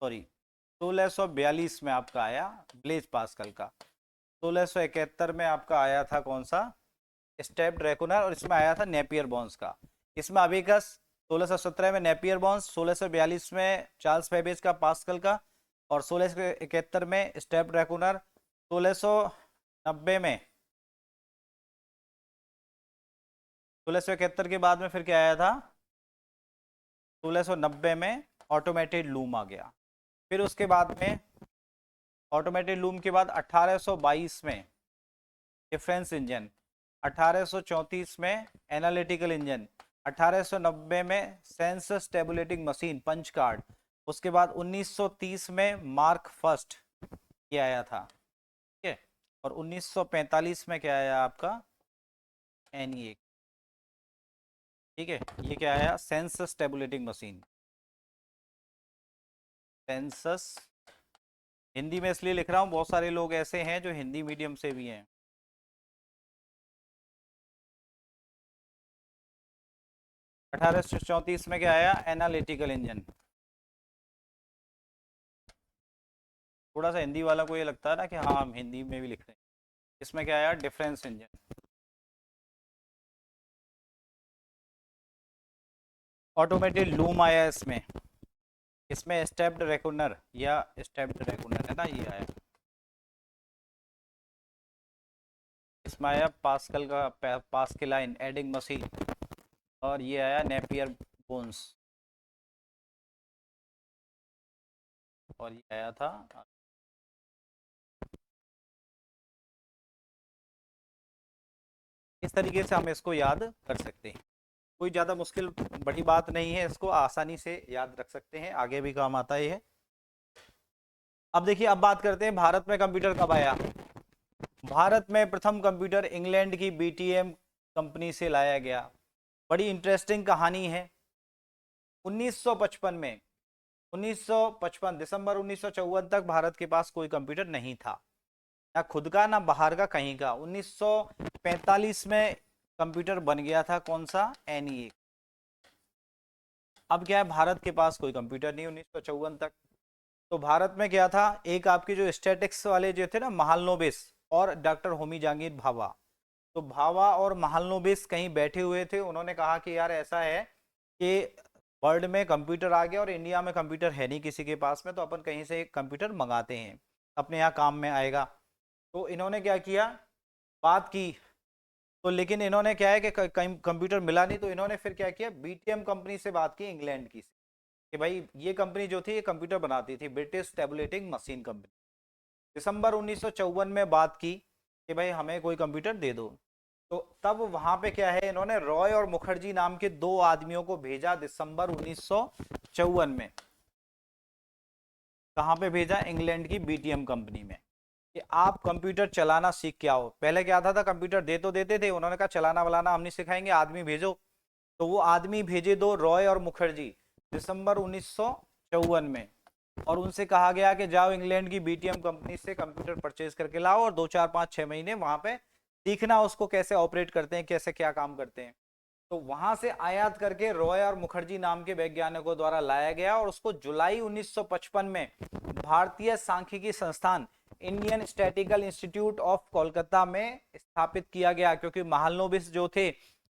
सॉरी 1642 में आपका आया ब्लेज पास्कल का, 1671 में आपका आया था कौन सा, स्टेप ड्रैकोनर, और इसमें आया था नेपियर बॉन्स का। इसमें अबेकस 1617 में नेपियर बॉन्स, 1642 में चार्ल्स बेबेज का पास्कल का, और 1671 में स्टेप ड्रैकोनर, 1690 में 1671 के बाद में फिर क्या आया था, 1690 में ऑटोमेटेड लूम आ गया। फिर उसके बाद में ऑटोमेटेड लूम के बाद 1822 में डिफरेंस इंजन, 1834 में एनालिटिकल इंजन, 1890 में census tabulating machine punch card, उसके बाद 1930 में मार्क फर्स्ट ये आया था, ठीक है, और 1945 में क्या आया आपका एनईए, ठीक है, ये क्या आया census tabulating machine. Census Hindi में इसलिए लिख रहा हूँ, बहुत सारे लोग ऐसे हैं जो हिंदी मीडियम से भी हैं। 1834 में क्या आया एनालिटिकल इंजन। थोड़ा सा हिंदी वाला को ये लगता है ना कि हाँ हम हिंदी में भी लिख रहे हैं, इसमें क्या आया डिफरेंस इंजन। ऑटोमेटेड लूम आया इसमें, इसमें स्टेप्ड रेकुनर या स्टेप्ड रेकुनर है ना ये आया, इसमें आया पास्कल का पास्केलाइन एडिंग मशीन, और ये आया नेपियर बोन्स, और ये आया था। इस तरीके से हम इसको याद कर सकते हैं, कोई ज़्यादा मुश्किल बड़ी बात नहीं है, इसको आसानी से याद रख सकते हैं, आगे भी काम आता है। अब देखिए अब बात करते हैं भारत में कंप्यूटर कब आया। भारत में प्रथम कंप्यूटर इंग्लैंड की बीटीएम कंपनी से लाया गया। बड़ी इंटरेस्टिंग कहानी है। 1955 में 1955 दिसंबर 1954 तक भारत के पास कोई कंप्यूटर नहीं था, ना खुद का ना बाहर का कहीं का। 1945 में कंप्यूटर बन गया था कौन सा एनईए। अब क्या है भारत के पास कोई कंप्यूटर नहीं 1954 तक। तो भारत में क्या था, एक आपके जो स्टैटिक्स वाले जो थे ना महालनोबिस और डॉक्टर होमी जहांगीर भाभा, तो भाभा और महालनोबिस कहीं बैठे हुए थे, उन्होंने कहा कि यार ऐसा है कि वर्ल्ड में कंप्यूटर आ गया और इंडिया में कंप्यूटर है नहीं किसी के पास में, तो अपन कहीं से एक कंप्यूटर मंगाते हैं अपने यहाँ काम में आएगा। तो इन्होंने क्या किया, बात की, तो लेकिन इन्होंने क्या है कि कहीं कंप्यूटर मिला नहीं, तो इन्होंने फिर क्या किया बीटीएम कंपनी से बात की इंग्लैंड की कि भाई ये कंपनी जो थी ये कंप्यूटर बनाती थी, ब्रिटिश टेबुलेटिंग मशीन कंपनी। दिसंबर 1954 में बात की कि भाई हमें कोई कंप्यूटर दे दो। तो तब वहां पे क्या है इन्होंने रॉय और मुखर्जी नाम के दो आदमियों को भेजा दिसंबर 1954 में। कहां पे भेजा, इंग्लैंड की बीटीएम कंपनी में, कि आप कंप्यूटर चलाना सीख के आओ। पहले क्या आता था कंप्यूटर दे तो देते थे, उन्होंने कहा चलाना वलाना हम नहीं सिखाएंगे, आदमी भेजो। तो वो आदमी भेजे दो रॉय और मुखर्जी दिसंबर 1954 में, और उनसे कहा गया कि जाओ इंग्लैंड की बीटीएम कंपनी से कंप्यूटर परचेज करके लाओ और 2 4 5 6 महीने वहां पे सीखना उसको कैसे ऑपरेट करते हैं, कैसे क्या काम करते हैं। तो वहां से आयात करके रॉय और मुखर्जी नाम के वैज्ञानिकों द्वारा लाया गया, और उसको जुलाई 1955 में भारतीय सांख्यिकी संस्थान Indian statistical institute of Kolkata में स्थापित किया गया, क्योंकि महालनोबिस जो थे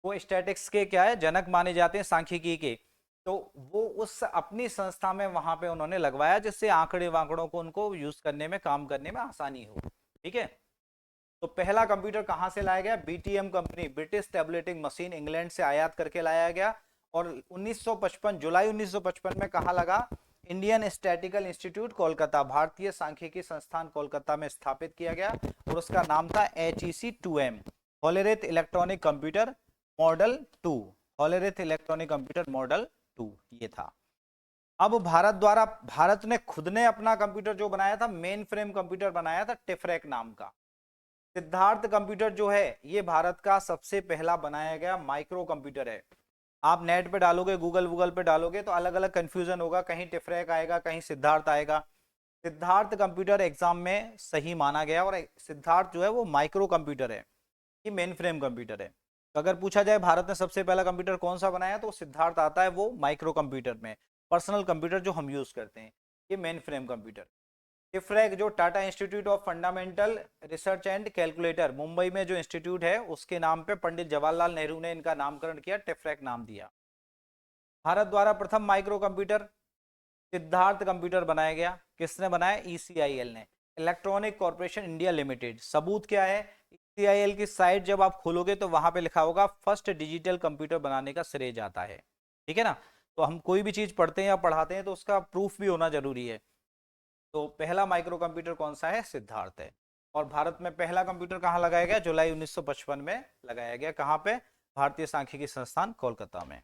वो स्टैटिक्स के क्या है जनक माने जाते हैं सांख्यिकी के। तो वो उस अपनी संस्था में वहां पे उन्होंने लगवाया, जिससे आंकड़े वांकड़ों को उनको यूज करने में काम करने में आसानी हो, ठीक है। तो पहला कंप्यूटर कहां से लाया गया, BTM company British tableting machine England से आयात करके लाया गया, और 1955 जुलाई 1955 में कहा लगा इंडियन स्टैटिकल इंस्टीट्यूट कोलकाता, भारतीय सांख्यिकी संस्थान कोलकाता में स्थापित किया गया, और उसका नाम था HEC2M, Hollerith electronic computer model 2, Hollerith electronic computer model 2 ये था। अब भारत ने खुद ने अपना कंप्यूटर जो बनाया था मेन फ्रेम कंप्यूटर बनाया था टिफरेक नाम का। सिद्धार्थ कंप्यूटर जो है ये भारत का सबसे पहला बनाया गया माइक्रो कंप्यूटर है। आप नेट पे डालोगे, गूगल पे डालोगे तो अलग अलग कंफ्यूजन होगा, कहीं टिफरेक आएगा, कहीं सिद्धार्थ आएगा। सिद्धार्थ कंप्यूटर एग्जाम में सही माना गया और सिद्धार्थ जो है वो माइक्रो कंप्यूटर है, ये मेन फ्रेम कंप्यूटर है। तो अगर पूछा जाए भारत ने सबसे पहला कंप्यूटर कौन सा बनाया तो सिद्धार्थ आता है, वो माइक्रो कंप्यूटर में। पर्सनल कंप्यूटर जो हम यूज करते हैं ये मेन फ्रेम कंप्यूटर। टिफरेक जो Tata institute of fundamental research and calculator, Mumbai में जो इंस्टीट्यूट है उसके नाम पे पंडित जवाहरलाल नेहरू ने इनका नामकरण किया, टिफरेक नाम दिया। भारत द्वारा प्रथम माइक्रो कंप्यूटर सिद्धार्थ कंप्यूटर बनाया गया। किसने बनाया? ईसीआईएल ने, इलेक्ट्रॉनिक कॉर्पोरेशन इंडिया लिमिटेड। सबूत क्या है? ईसीआईएल की साइट जब आप खोलोगे तो वहां पे लिखा होगा फर्स्ट डिजिटल कंप्यूटर बनाने का श्रेय जाता है। ठीक है ना? तो हम कोई भी चीज पढ़ते हैं या पढ़ाते हैं तो उसका प्रूफ भी होना जरूरी है। तो पहला माइक्रो कंप्यूटर कौन सा है? सिद्धार्थ है। और भारत में पहला कंप्यूटर कहाँ लगाया गया? जुलाई 1955 में लगाया गया। कहाँ पे? भारतीय सांख्यिकी संस्थान कोलकाता में।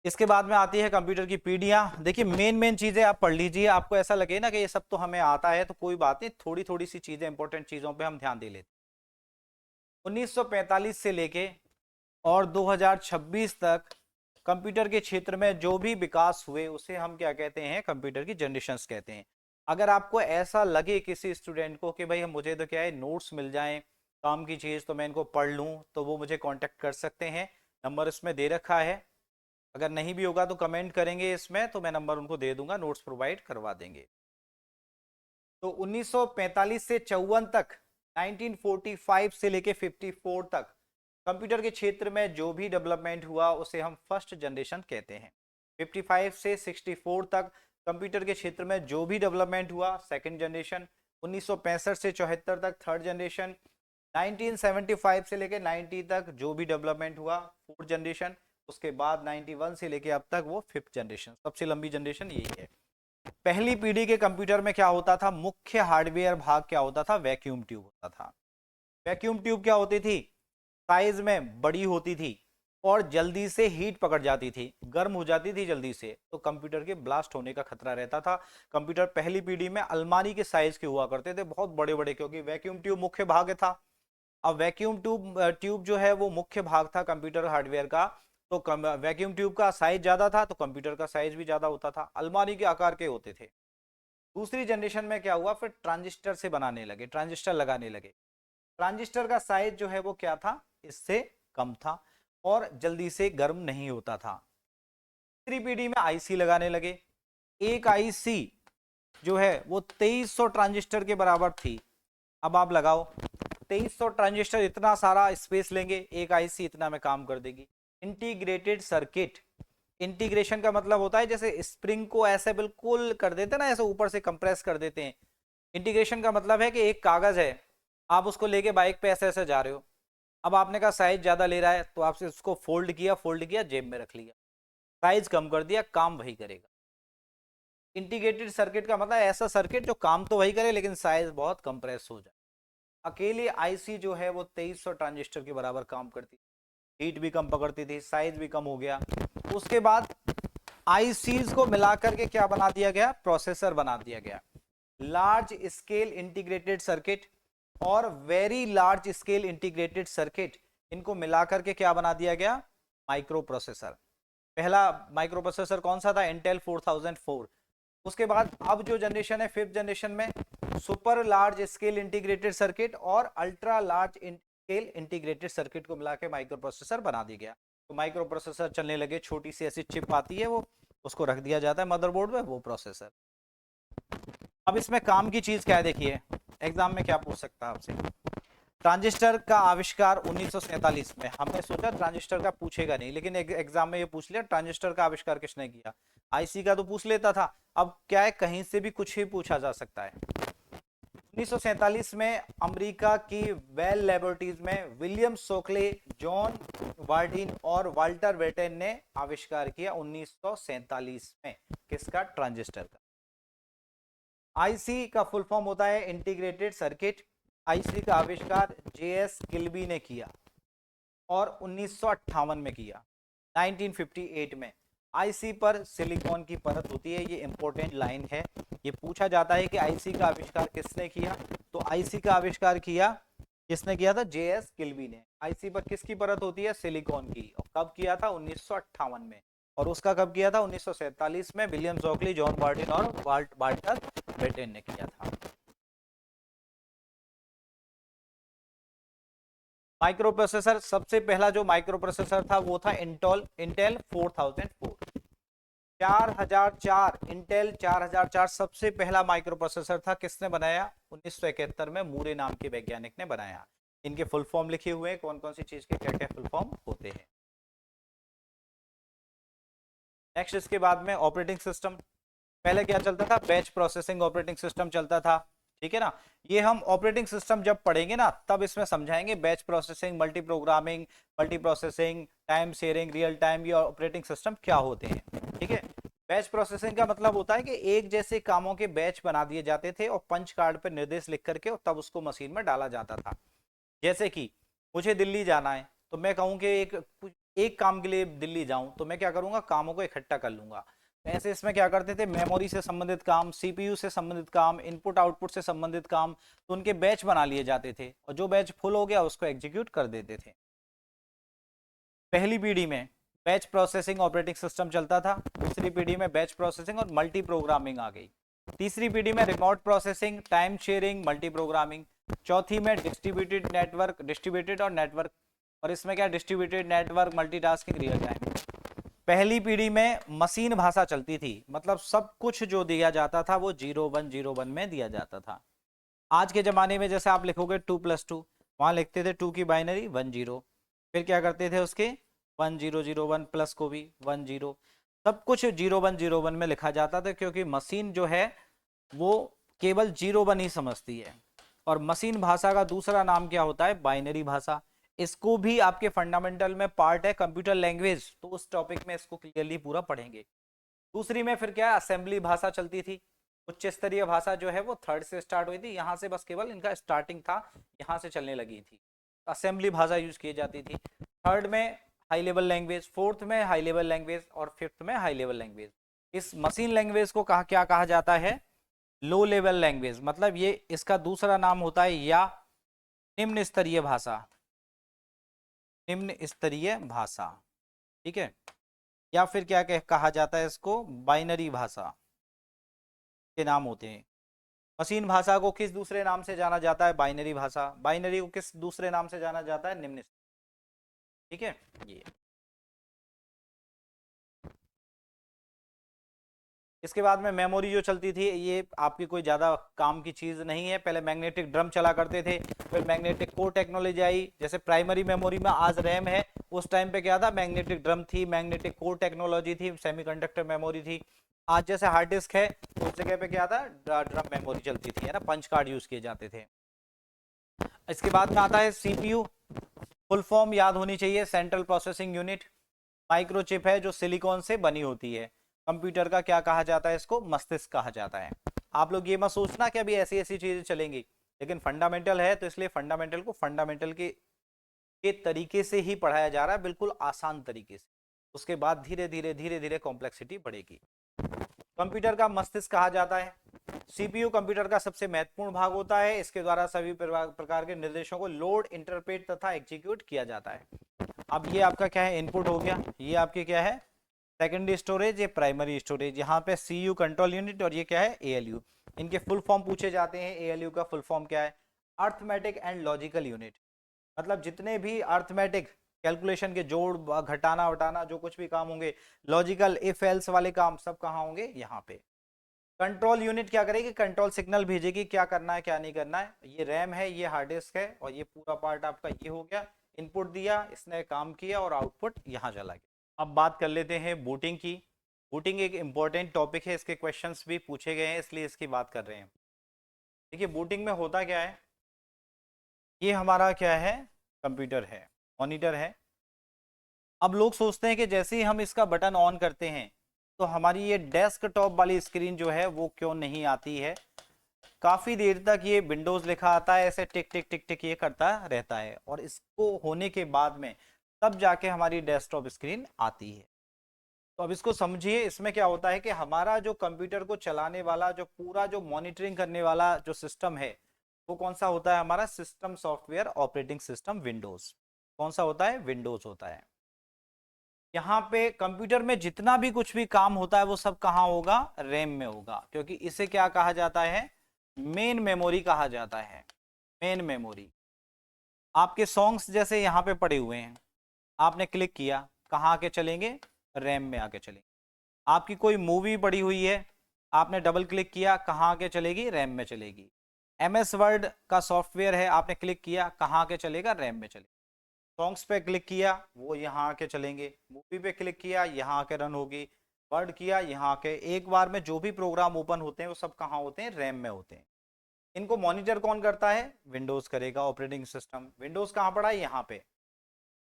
इसके बाद में आती है कंप्यूटर की पीढ़ियां। देखिए मेन चीजें आप पढ़ लीजिए, आपको ऐसा लगे ना कि ये सब तो हमें आता है तो कोई बात नहीं, थोड़ी थोड़ी सी चीजें, इंपॉर्टेंट चीजों पे हम ध्यान दे लेते। 1945 से लेके और 2026 तक कंप्यूटर के क्षेत्र में जो भी विकास हुए उसे हम क्या कहते हैं? कंप्यूटर की जनरेशंस कहते हैं। अगर आपको ऐसा लगे किसी स्टूडेंट को कि भाई मुझे तो क्या है नोट्स मिल जाएं काम की चीज तो मैं इनको पढ़ लूं, तो वो मुझे कांटेक्ट कर सकते हैं, नंबर इसमें दे रखा है। अगर नहीं भी होगा तो कमेंट करेंगे इसमें, तो मैं नंबर उनको दे दूंगा, नोट्स प्रोवाइड करवा देंगे। तो 1945 से 54 तक, 1945 से लेके 54 तक कंप्यूटर के क्षेत्र में जो भी डेवलपमेंट हुआ उसे हम फर्स्ट जनरेशन कहते हैं। 55 से 64 तक कंप्यूटर के क्षेत्र में जो भी डेवलपमेंट हुआ सेकंड जनरेशन। 1965 से 74 तक थर्ड जनरेशन। 1975 से लेके 90 तक जो भी डेवलपमेंट हुआ फोर्थ जनरेशन। उसके बाद 91 से लेके अब तक वो फिफ्थ जनरेशन, सबसे लंबी जनरेशन यही है। पहली पीढ़ी के कंप्यूटर में क्या होता था? मुख्य हार्डवेयर भाग क्या होता था? वैक्यूम ट्यूब होता था। वैक्यूम ट्यूब क्या होती थी? साइज में बड़ी होती थी और जल्दी से हीट पकड़ जाती थी, गर्म हो जाती थी जल्दी से, तो कंप्यूटर के ब्लास्ट होने का खतरा रहता था। कंप्यूटर पहली पीढ़ी में अलमारी के साइज के हुआ करते थे, बहुत बड़े बड़े, क्योंकि वैक्यूम ट्यूब मुख्य भाग था। अब वैक्यूम ट्यूब जो है वो मुख्य भाग था कंप्यूटर हार्डवेयर का, तो वैक्यूम ट्यूब का साइज ज्यादा था तो कंप्यूटर का साइज भी ज्यादा होता था, अलमारी के आकार के होते थे। दूसरी जनरेशन में क्या हुआ? फिर ट्रांजिस्टर से बनाने लगे, ट्रांजिस्टर लगाने लगे। ट्रांजिस्टर का साइज जो है वो क्या था? इससे कम था और जल्दी से गर्म नहीं होता था। तीसरी पीढ़ी में आईसी लगाने लगे। एक आईसी जो है वो 2300 ट्रांजिस्टर के बराबर थी। अब आप लगाओ 2300 ट्रांजिस्टर, इतना सारा स्पेस लेंगे, एक आईसी इतना में काम कर देगी। इंटीग्रेटेड सर्किट, इंटीग्रेशन का मतलब होता है जैसे स्प्रिंग को ऐसे बिल्कुल कर देते हैं ना, ऐसे ऊपर से कंप्रेस कर देते हैं। इंटीग्रेशन का मतलब है कि एक कागज है, आप उसको लेके बाइक पे ऐसे ऐसे जा रहे हो, अब आपने कहा साइज ज्यादा ले रहा है तो आपसे उसको फोल्ड किया जेब में रख लिया, साइज कम कर दिया, काम वही करेगा। इंटीग्रेटेड सर्किट का मतलब ऐसा सर्किट जो काम तो वही करे लेकिन साइज बहुत कंप्रेस हो जाए। अकेले आईसी जो है वो 2300 ट्रांजिस्टर के बराबर काम करती, हीट भी कम पकड़ती थी, साइज भी कम हो गया। उसके बाद आईसीज को मिलाकर के क्या बना दिया गया? प्रोसेसर बना दिया गया। लार्ज स्केल इंटीग्रेटेड सर्किट और very large scale integrated circuit, इनको मिलाकर के क्या बना दिया गया? Micro processor. पहला माइक्रो प्रोसेसर कौन सा था? इंटेल 4004। उसके बाद अब जो जनरेशन है फिफ्थ जनरेशन में super large scale integrated circuit और ultra large scale integrated circuit को मिला के माइक्रो प्रोसेसर बना दिया गया। तो माइक्रो प्रोसेसर चलने लगे, छोटी सी ऐसी चिप आती है, वो उसको रख दिया जाता है मदरबोर्ड में, वो प्रोसेसर। अब इसमें काम की चीज क्या है? देखिए एग्जाम में क्या पूछ सकता है आपसे। ट्रांजिस्टर का आविष्कार 1947 में, हमने सोचा ट्रांजिस्टर का पूछेगा नहीं, लेकिन एग्जाम में ये पूछ लिया ट्रांजिस्टर का आविष्कार किसने किया। आईसी का तो पूछ लेता था, अब क्या है कहीं से भी कुछ ही पूछा जा सकता है। 1947 में अमेरिका की वेल लेबोरेटरीज में विलियम सोकले, जॉन वार्डिन और वाल्टर वेटेन ने आविष्कार किया 1947 में। किसका? ट्रांजिस्टर का। आईसी का फुल फॉर्म होता है इंटीग्रेटेड सर्किट। आईसी का आविष्कार जेएस किल्बी ने किया और 1958 में किया, 1958 में। आईसी पर सिलिकॉन की परत होती है, ये इंपॉर्टेंट लाइन है। ये पूछा जाता है कि आईसी का आविष्कार किसने किया, तो आईसी का आविष्कार किसने किया था, जेएस किल्बी ने। आईसी पर किसकी परत होती है, सिलिकॉन की। और कब किया था, 1958 में। और उसका कब किया था, 1947 में विलियम शॉकली, जॉन बार्टिन और वाल्टर ब्रेटेन ने किया था। माइक्रो प्रोसेसर, सबसे पहला जो माइक्रो प्रोसेसर था वो था इंटेल 4004। 4004 इंटेल 4004 सबसे पहला माइक्रो प्रोसेसर था। किसने बनाया, 1971 में मूरे नाम के वैज्ञानिक ने बनाया। इनके फुल फॉर्म लिखे हुए हैं, कौन कौन सी चीज के क्या क्या फुल फॉर्म होते हैं। नेक्स्ट इसके बाद में ऑपरेटिंग सिस्टम। पहले क्या चलता था, बैच प्रोसेसिंग ऑपरेटिंग सिस्टम चलता था, ठीक है ना। ये हम ऑपरेटिंग सिस्टम जब पढ़ेंगे ना तब इसमें समझाएंगे batch processing, multi programming, multi processing, time sharing, real time, ये ऑपरेटिंग सिस्टम क्या होते हैं, ठीक है। बैच प्रोसेसिंग का मतलब होता है कि एक जैसे कामों के बैच बना दिए जाते थे और पंच कार्ड पर निर्देश लिख करके और तब उसको मशीन में डाला जाता था। जैसे कि मुझे दिल्ली जाना है तो मैं कहूँ कि एक काम के लिए दिल्ली जाऊं तो मैं क्या करूंगा, कामों को इकट्ठा कर लूंगा। ऐसे इसमें क्या करते थे, मेमोरी से संबंधित काम, सीपीयू से संबंधित काम, इनपुट आउटपुट से संबंधित काम, तो उनके बैच बना लिए जाते थे और जो बैच फुल हो गया उसको एग्जीक्यूट कर देते थे। पहली पीढ़ी में बैच प्रोसेसिंग ऑपरेटिंग सिस्टम चलता था। दूसरी पीढ़ी में बैच प्रोसेसिंग और मल्टी प्रोग्रामिंग आ गई। तीसरी पीढ़ी में remote processing, time sharing, multi programming. चौथी में डिस्ट्रीब्यूटेड और नेटवर्क, और इसमें क्या, distributed network, multitasking, real time. पहली पीढ़ी में मशीन भाषा चलती थी, मतलब सब कुछ जो दिया जाता था वो 0101 में दिया जाता था। आज के जमाने में जैसे आप लिखोगे 2+2, वहां लिखते थे 2 की बाइनरी 10, फिर क्या करते थे उसके 1001 प्लस को भी 10, सब कुछ 0101 में लिखा जाता था, क्योंकि मशीन जो है वो केवल 01 ही समझती है। और मशीन भाषा का दूसरा नाम क्या होता है, बाइनरी भाषा। इसको भी आपके फंडामेंटल में पार्ट है कंप्यूटर लैंग्वेज, तो उस टॉपिक में इसको क्लियरली पूरा पढ़ेंगे। दूसरी में फिर क्या है, असेंबली भाषा चलती थी। उच्च स्तरीय भाषा जो है वो थर्ड से स्टार्ट हुई थी, यहाँ से बस केवल इनका स्टार्टिंग था, यहाँ से चलने लगी थी। असेंबली भाषा यूज की जाती थी। थर्ड में हाई लेवल लैंग्वेज, फोर्थ में हाई लेवल लैंग्वेज और फिफ्थ में हाई लेवल लैंग्वेज। इस मशीन लैंग्वेज को क्या कहा जाता है, लो लेवल लैंग्वेज, मतलब ये इसका दूसरा नाम होता है या निम्न स्तरीय भाषा, निम्न स्तरीय भाषा, ठीक है। या फिर क्या कहा जाता है इसको, बाइनरी भाषा के नाम होते हैं। मशीन भाषा को किस दूसरे नाम से जाना जाता है, बाइनरी भाषा। बाइनरी को किस दूसरे नाम से जाना जाता है, निम्न, ठीक है। ये इसके बाद में मेमोरी जो चलती थी, ये आपकी कोई ज़्यादा काम की चीज़ नहीं है। पहले मैग्नेटिक ड्रम चला करते थे, फिर मैग्नेटिक कोर टेक्नोलॉजी आई। जैसे प्राइमरी मेमोरी में आज रैम है, उस टाइम पे क्या था, मैग्नेटिक ड्रम थी, मैग्नेटिक कोर टेक्नोलॉजी थी, सेमीकंडक्टर मेमोरी थी। आज जैसे हार्ड डिस्क है तो उस जगह पे क्या था, ड्रम मेमोरी चलती थी, है ना, पंच कार्ड यूज किए जाते थे। इसके बाद में आता है सीपीयू। फुल फॉर्म याद होनी चाहिए, सेंट्रल प्रोसेसिंग यूनिट। माइक्रोचिप है जो सिलिकॉन से बनी होती है। कंप्यूटर का क्या कहा जाता है, इसको मस्तिष्क कहा जाता है। आप लोग ये मत सोचना कि अभी ऐसी ऐसी चीजें चलेंगी, लेकिन फंडामेंटल है तो इसलिए फंडामेंटल को फंडामेंटल के तरीके से ही पढ़ाया जा रहा है, बिल्कुल आसान तरीके से। उसके बाद धीरे धीरे धीरे धीरे कॉम्प्लेक्सिटी बढ़ेगी। कंप्यूटर का मस्तिष्क कहा जाता है। सीपीयू कंप्यूटर का सबसे महत्वपूर्ण भाग होता है, इसके द्वारा सभी प्रकार के निर्देशों को लोड, इंटरप्रेट तथा एग्जीक्यूट किया जाता है। अब ये आपका क्या है, इनपुट हो गया, ये आपकी क्या है, सेकेंडरी स्टोरेज, ये प्राइमरी स्टोरेज। यहाँ पे सीयू कंट्रोल यूनिट और ये क्या है, एएलयू। इनके फुल फॉर्म पूछे जाते हैं। एएलयू का फुल फॉर्म क्या है, अर्थमेटिक एंड लॉजिकल यूनिट। मतलब जितने भी अर्थमेटिक कैलकुलेशन के जोड़ घटाना वटाना जो कुछ भी काम होंगे, लॉजिकल इफ एल्स वाले काम सब कहाँ होंगे, यहाँ पे। कंट्रोल यूनिट क्या करेगी, कंट्रोल सिग्नल भेजेगी, क्या करना है क्या नहीं करना है। ये रैम है, ये हार्ड डिस्क है, और ये पूरा पार्ट आपका ये हो गया। इनपुट दिया, इसने काम किया और आउटपुट यहाँ चला गया। अब बात कर लेते हैं बूटिंग की। बूटिंग एक इंपॉर्टेंट टॉपिक है, इसके क्वेश्चंस भी पूछे गए हैं, इसलिए इसकी बात कर रहे हैं। देखिए बूटिंग में होता क्या है, ये हमारा क्या है, कंप्यूटर है, मॉनिटर है। अब लोग सोचते हैं कि जैसे ही हम इसका बटन ऑन करते हैं तो हमारी ये डेस्कटॉप वाली स्क्रीन जो है वो क्यों नहीं आती है। काफी देर तक ये विंडोज लिखा आता है, ऐसे टिक टिक टिक टिक ये करता रहता है, और इसको होने के बाद में तब जाके हमारी डेस्कटॉप स्क्रीन आती है। तो अब इसको समझिए, इसमें क्या होता है कि हमारा जो कंप्यूटर को चलाने वाला जो पूरा जो मॉनिटरिंग करने वाला जो सिस्टम है वो कौन सा होता है, हमारा system software operating system Windows. कौन सा होता है, विंडोज होता है। यहाँ पे कंप्यूटर में जितना भी कुछ भी काम होता है वो सब कहाँ होगा, रैम में होगा, क्योंकि इसे क्या कहा जाता है, मेन मेमोरी कहा जाता है। Main memory. आपके सॉन्ग्स जैसे यहाँ पे पड़े हुए हैं, आपने क्लिक किया, कहाँ आके चलेंगे, रैम में आके चलेंगे। आपकी कोई मूवी पड़ी हुई है, आपने डबल क्लिक किया, कहाँ आके चलेगी, रैम में चलेगी। MS वर्ड का सॉफ्टवेयर है, आपने क्लिक किया, कहाँ आके चलेगा, रैम में चलेगा। सॉन्ग्स पे क्लिक किया, वो यहाँ आके चलेंगे। मूवी पे क्लिक किया, यहाँ आके रन होगी। वर्ड किया, यहाँ आके, एक बार में जो भी प्रोग्राम ओपन होते हैं वो सब कहाँ होते हैं, रैम में होते हैं। इनको मॉनिटर कौन करता है, विंडोज करेगा, ऑपरेटिंग सिस्टम। विंडोज कहाँ पड़ा है, यहाँ पे।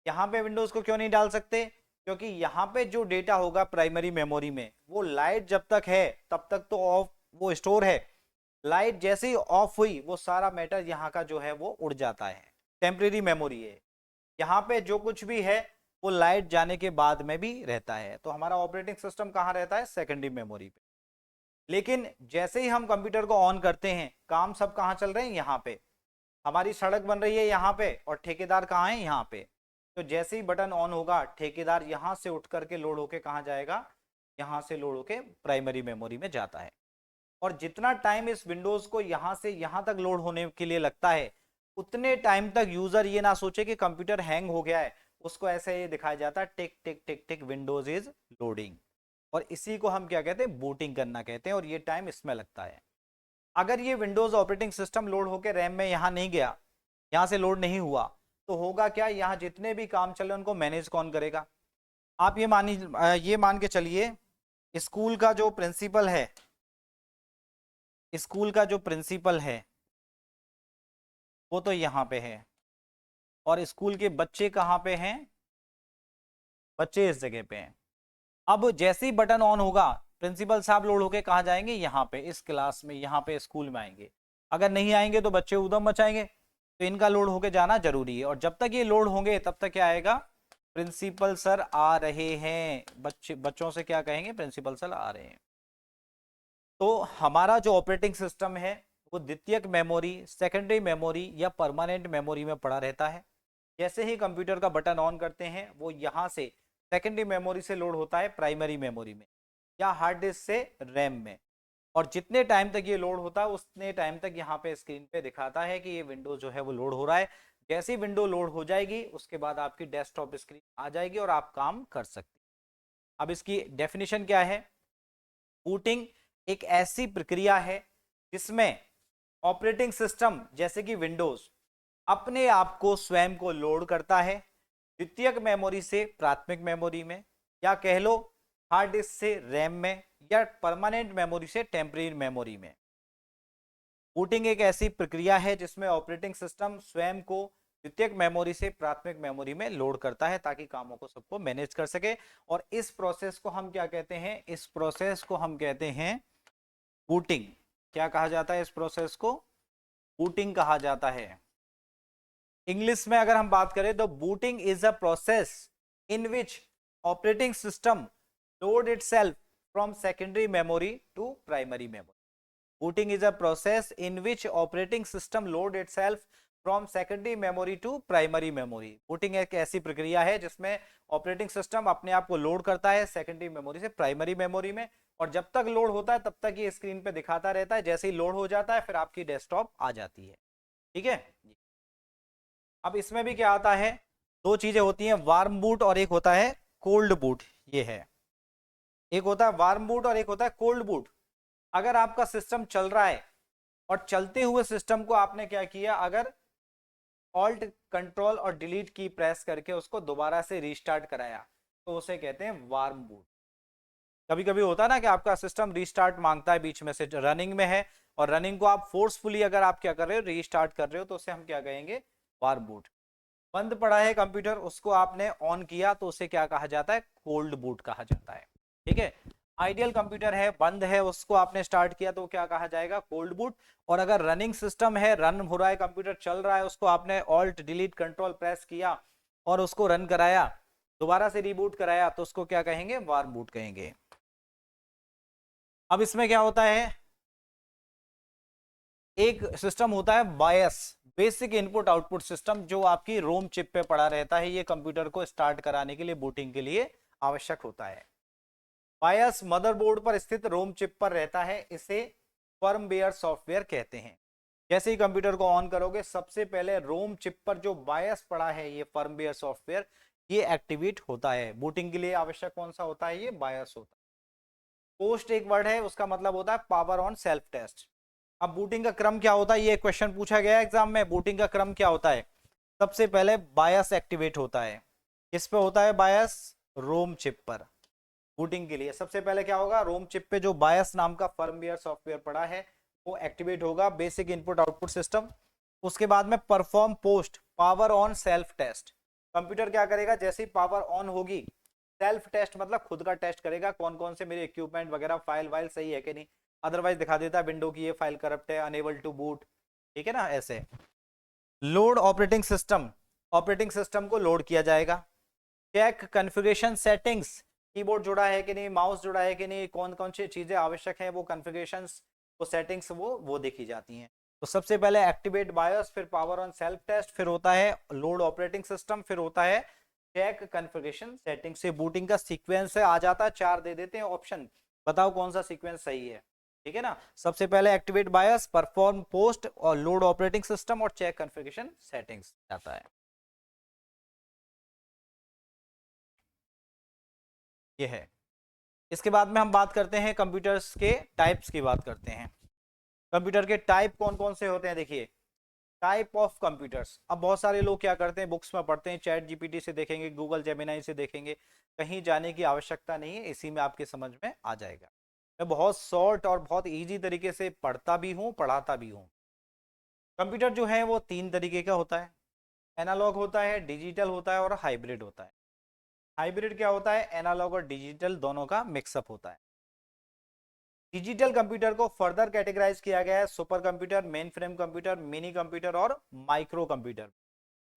यहाँ पे विंडोज को क्यों नहीं डाल सकते, क्योंकि यहाँ पे जो डेटा होगा प्राइमरी मेमोरी में, वो लाइट जब तक है तब तक तो ऑफ वो स्टोर है। लाइट जैसे ही ऑफ हुई वो सारा मैटर यहाँ का जो है वो उड़ जाता है। टेम्परेरी मेमोरी है। यहाँ पे जो कुछ भी है वो लाइट जाने के बाद में भी रहता है। तो हमारा ऑपरेटिंग सिस्टम कहाँ रहता है, सेकेंडरी मेमोरी पे। लेकिन जैसे ही हम कंप्यूटर को ऑन करते हैं, काम सब कहाँ चल रहे हैं, यहाँ पे। हमारी सड़क बन रही है यहाँ पे, और ठेकेदार कहाँ है, यहाँ पे। तो जैसे ही बटन ऑन होगा, ठेकेदार यहाँ से उठ करके लोड होके कहाँ जाएगा, यहाँ से लोड होके प्राइमरी मेमोरी में जाता है। और जितना टाइम इस विंडोज को यहाँ से यहाँ तक लोड होने के लिए लगता है, उतने टाइम तक यूजर ये ना सोचे कि कंप्यूटर हैंग हो गया है। उसको ऐसे ये दिखाया जाता है, टिक टिक टिक टिक, विंडोज इज लोडिंग। और इसी को हम क्या कहते हैं, बूटिंग करना कहते हैं, और ये टाइम इसमें लगता है। अगर ये विंडोज ऑपरेटिंग सिस्टम लोड होकर रैम में यहाँ नहीं गया, यहाँ से लोड नहीं हुआ, तो होगा क्या, यहाँ जितने भी काम चले उनको मैनेज कौन करेगा। आप ये मान के चलिए, स्कूल का जो प्रिंसिपल है, स्कूल का जो प्रिंसिपल है वो तो यहाँ पे है, और स्कूल के बच्चे कहाँ पे हैं, बच्चे इस जगह पे हैं। अब जैसे ही बटन ऑन होगा, प्रिंसिपल साहब लोड होके कहाँ जाएंगे, यहाँ पे, इस क्लास में, यहाँ पे स्कूल में आएंगे। अगर नहीं आएंगे तो बच्चे उधम मचाएंगे। तो इनका लोड होके जाना जरूरी है, और जब तक ये लोड होंगे तब तक क्या आएगा, प्रिंसिपल सर आ रहे हैं। बच्चों से क्या कहेंगे, प्रिंसिपल सर आ रहे हैं। तो हमारा जो ऑपरेटिंग सिस्टम है वो द्वितीयक मेमोरी, सेकेंडरी मेमोरी या परमानेंट मेमोरी में पड़ा रहता है। जैसे ही कंप्यूटर का बटन ऑन करते हैं, वो यहाँ से सेकेंडरी मेमोरी से लोड होता है प्राइमरी मेमोरी में, या हार्ड डिस्क से रैम में। और जितने टाइम तक ये लोड होता है उतने टाइम तक यहाँ पे स्क्रीन पे दिखाता है कि ये विंडो जो है वो लोड हो रहा है। जैसी विंडो लोड हो जाएगी उसके बाद आपकी डेस्कटॉप स्क्रीन आ जाएगी और आप काम कर सकते हैं। अब इसकी डेफिनेशन क्या है, बूटिंग एक ऐसी प्रक्रिया है जिसमें ऑपरेटिंग सिस्टम जैसे कि विंडोज अपने आप को स्वयं को लोड करता है, द्वितीयक मेमोरी से प्राथमिक मेमोरी में, या कह लो हार्ड डिस्क से रैम में, या परमानेंट मेमोरी से टेम्परेरी मेमोरी में। बूटिंग एक ऐसी प्रक्रिया है जिसमें ऑपरेटिंग सिस्टम स्वयं को द्वितीयक मेमोरी से प्राथमिक मेमोरी में लोड करता है ताकि कामों को सबको मैनेज कर सके। और इस प्रोसेस को हम क्या कहते हैं, इस प्रोसेस को हम कहते हैं बूटिंग। क्या कहा जाता है इस प्रोसेस को, बूटिंग कहा जाता है। इंग्लिश में अगर हम बात करें तो booting is a process in which operating system load itself from secondary memory to primary memory. Booting is a process in which operating system load itself from secondary memory to primary memory. Booting एक ऐसी प्रक्रिया है जिसमें operating system अपने आप को load करता है सेकेंडरी मेमोरी से प्राइमरी मेमोरी में, और जब तक लोड होता है तब तक ये स्क्रीन पे दिखाता रहता है। जैसे ही लोड हो जाता है फिर आपकी डेस्कटॉप आ जाती है। ठीक है। अब इसमें भी क्या आता है, दो चीजें होती हैं, वार्म बूट और एक होता है कोल्ड बूट। ये है, एक होता है वार्म बूट और एक होता है कोल्ड बूट। अगर आपका सिस्टम चल रहा है और चलते हुए सिस्टम को आपने क्या किया, अगर ऑल्ट कंट्रोल और डिलीट की प्रेस करके उसको दोबारा से रीस्टार्ट कराया, तो उसे कहते हैं वार्म बूट। कभी कभी होता है ना कि आपका सिस्टम रीस्टार्ट मांगता है, बीच में से रनिंग में है और रनिंग को आप फोर्सफुली अगर आप क्या कर रहे हो, रीस्टार्ट कर रहे हो, तो उसे हम क्या कहेंगे, वार्म बूट। बंद पड़ा है कंप्यूटर, उसको आपने ऑन किया तो उसे क्या कहा जाता है, कोल्ड बूट कहा जाता है। ठीक है। आइडियल कंप्यूटर है, बंद है, उसको आपने स्टार्ट किया तो क्या कहा जाएगा, कोल्ड बूट। और अगर रनिंग सिस्टम है, रन हो रहा है, कंप्यूटर चल रहा है, उसको आपने ऑल्ट डिलीट कंट्रोल प्रेस किया और उसको रन कराया, दोबारा से रिबूट कराया तो उसको क्या कहेंगे, वार बूट कहेंगे। अब इसमें क्या होता है, एक सिस्टम होता है बायस, बेसिक इनपुट आउटपुट सिस्टम, जो आपकी रोम चिप पे पड़ा रहता है। ये कंप्यूटर को स्टार्ट कराने के लिए, बूटिंग के लिए आवश्यक होता है। बायस मदरबोर्ड पर स्थित रोम चिप पर रहता है, इसे फर्मवेयर सॉफ्टवेयर कहते हैं। जैसे ही कंप्यूटर को ऑन करोगे, सबसे पहले रोम चिप पर जो बायस पड़ा है, ये फर्मवेयर सॉफ्टवेयर, ये एक्टिवेट होता है। बूटिंग के लिए आवश्यक कौन सा होता है, ये बायस होता है। पोस्ट एक वर्ड है, उसका मतलब होता है पावर ऑन सेल्फ टेस्ट। अब बूटिंग का क्रम क्या होता है, ये क्वेश्चन पूछा गया एग्जाम में। बूटिंग का क्रम क्या होता है, सबसे पहले बायस एक्टिवेट होता है। किस पे होता है बायस, रोम चिप पर। बूटिंग के लिए सबसे पहले क्या होगा, रोम चिप पे जो बायस नाम का फर्मवेयर सॉफ्टवेयर पड़ा है वो एक्टिवेट होगा, बेसिक इनपुट आउटपुट सिस्टम। उसके बाद में perform post power on self test. Computer क्या करेगा, जैसे ही पावर ऑन होगी, सेल्फ टेस्ट मतलब खुद का टेस्ट करेगा, कौन कौन से मेरे इक्विपमेंट वगैरह फाइल वाइल सही है कि नहीं। अदरवाइज दिखा देता है विंडो की ये फाइल करप्ट है, अनेबल टू बूट, ठीक है ना, ऐसे। Load operating system, operating system को लोड किया जाएगा। चेक कॉन्फ़िगरेशन सेटिंग्स, कीबोर्ड जुड़ा है कि नहीं, माउस जुड़ा है कि नहीं, कौन कौन सी चीजें आवश्यक है, वो कॉन्फ़िगरेशंस, वो सेटिंग्स, वो देखी जाती हैं। तो सबसे पहले एक्टिवेट बायोस, फिर पावर ऑन सेल्फ टेस्ट, फिर होता है लोड ऑपरेटिंग सिस्टम, फिर होता है चेक कॉन्फ़िगरेशन सेटिंग। से बूटिंग का सीक्वेंस आ जाता है, 4 दे देते हैं ऑप्शन, बताओ कौन सा सीक्वेंस सही है, ठीक है ना। सबसे पहले एक्टिवेट बायोस, परफॉर्म पोस्ट और लोड ऑपरेटिंग सिस्टम और चेक कॉन्फ़िगरेशन सेटिंग्स आता है, ये है। इसके बाद में हम बात करते हैं कंप्यूटर्स के टाइप्स की बात करते हैं। कंप्यूटर के टाइप कौन कौन से होते हैं, देखिए टाइप ऑफ कंप्यूटर्स। अब बहुत सारे लोग क्या करते हैं, बुक्स में पढ़ते हैं, चैट जीपीटी से देखेंगे, गूगल जेमिनाई से देखेंगे, कहीं जाने की आवश्यकता नहीं है, इसी में आपके समझ में आ जाएगा। मैं बहुत शॉर्ट और बहुत इजी तरीके से पढ़ता भी हूँ, पढ़ाता भी हूँ। कंप्यूटर जो है वो 3 तरीके का होता है, एनालॉग होता है, डिजिटल होता है और हाइब्रिड होता है। हाइब्रिड क्या होता है, एनालॉग और डिजिटल दोनों का मिक्सअप होता है। डिजिटल कंप्यूटर को फर्दर कैटेगराइज किया गया है super computer, main frame computer, mini computer और माइक्रो कंप्यूटर,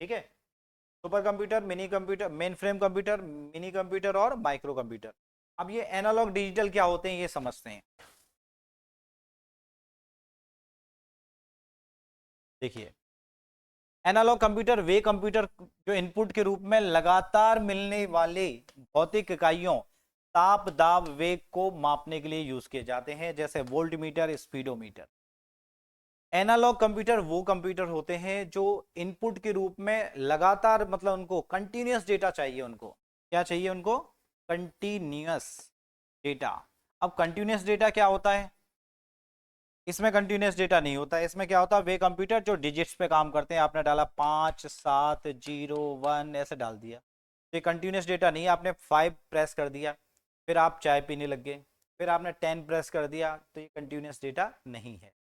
ठीक है। Super computer, mini computer, main frame computer, mini computer और माइक्रो कंप्यूटर। अब ये एनालॉग डिजिटल क्या होते हैं, ये समझते हैं। देखिए एनालॉग कंप्यूटर वे कंप्यूटर जो इनपुट के रूप में लगातार मिलने वाले भौतिक इकाइयों, ताप दाब वेग को मापने के लिए यूज किए जाते हैं, जैसे वोल्टमीटर, स्पीडोमीटर। एनालॉग कंप्यूटर वो कंप्यूटर होते हैं जो इनपुट के रूप में लगातार, मतलब उनको कंटिन्यूअस डेटा चाहिए, उनको क्या चाहिए, उनको कंटिन्यूअस डेटा। अब कंटिन्यूअस डेटा क्या होता है, इसमें कंटिन्यूअस डेटा नहीं होता है। इसमें क्या होता है, वे कंप्यूटर जो डिजिट्स पे काम करते हैं, आपने डाला 5 7 0 1 ऐसे डाल दिया, तो ये कंटिन्यूअस डेटा नहीं है। आपने 5 प्रेस कर दिया, फिर आप चाय पीने लग गए, फिर आपने 10 प्रेस कर दिया, तो ये कंटिन्यूअस डेटा नहीं है।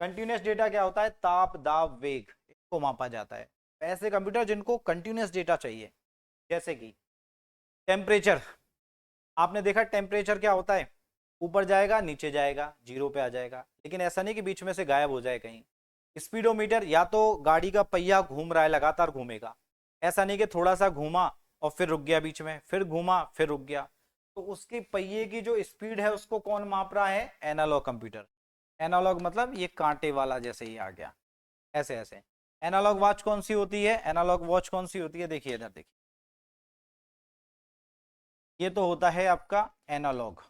कंटिन्यूअस डेटा क्या होता है, ताप दाब वेग, इसको मापा जाता है। ऐसे कंप्यूटर जिनको कंटिन्यूअस डेटा चाहिए, जैसे कि टेम्परेचर। आपने देखा टेम्परेचर क्या होता है, ऊपर जाएगा नीचे जाएगा, 0 पे आ जाएगा, लेकिन ऐसा नहीं कि बीच में से गायब हो जाए कहीं। स्पीडोमीटर, या तो गाड़ी का पहिया घूम रहा है, लगातार घूमेगा, ऐसा नहीं कि थोड़ा सा घूमा और फिर रुक गया, बीच में फिर घूमा फिर रुक गया। तो उसकी पहिए की जो स्पीड है उसको कौन माप रहा है, एनालॉग कंप्यूटर। एनालॉग मतलब ये कांटे वाला जैसे ही आ गया, ऐसे ऐसे। एनालॉग वॉच कौन सी होती है, एनालॉग वॉच कौन सी होती है, देखिए इधर देखिए, ये तो होता है आपका एनालॉग।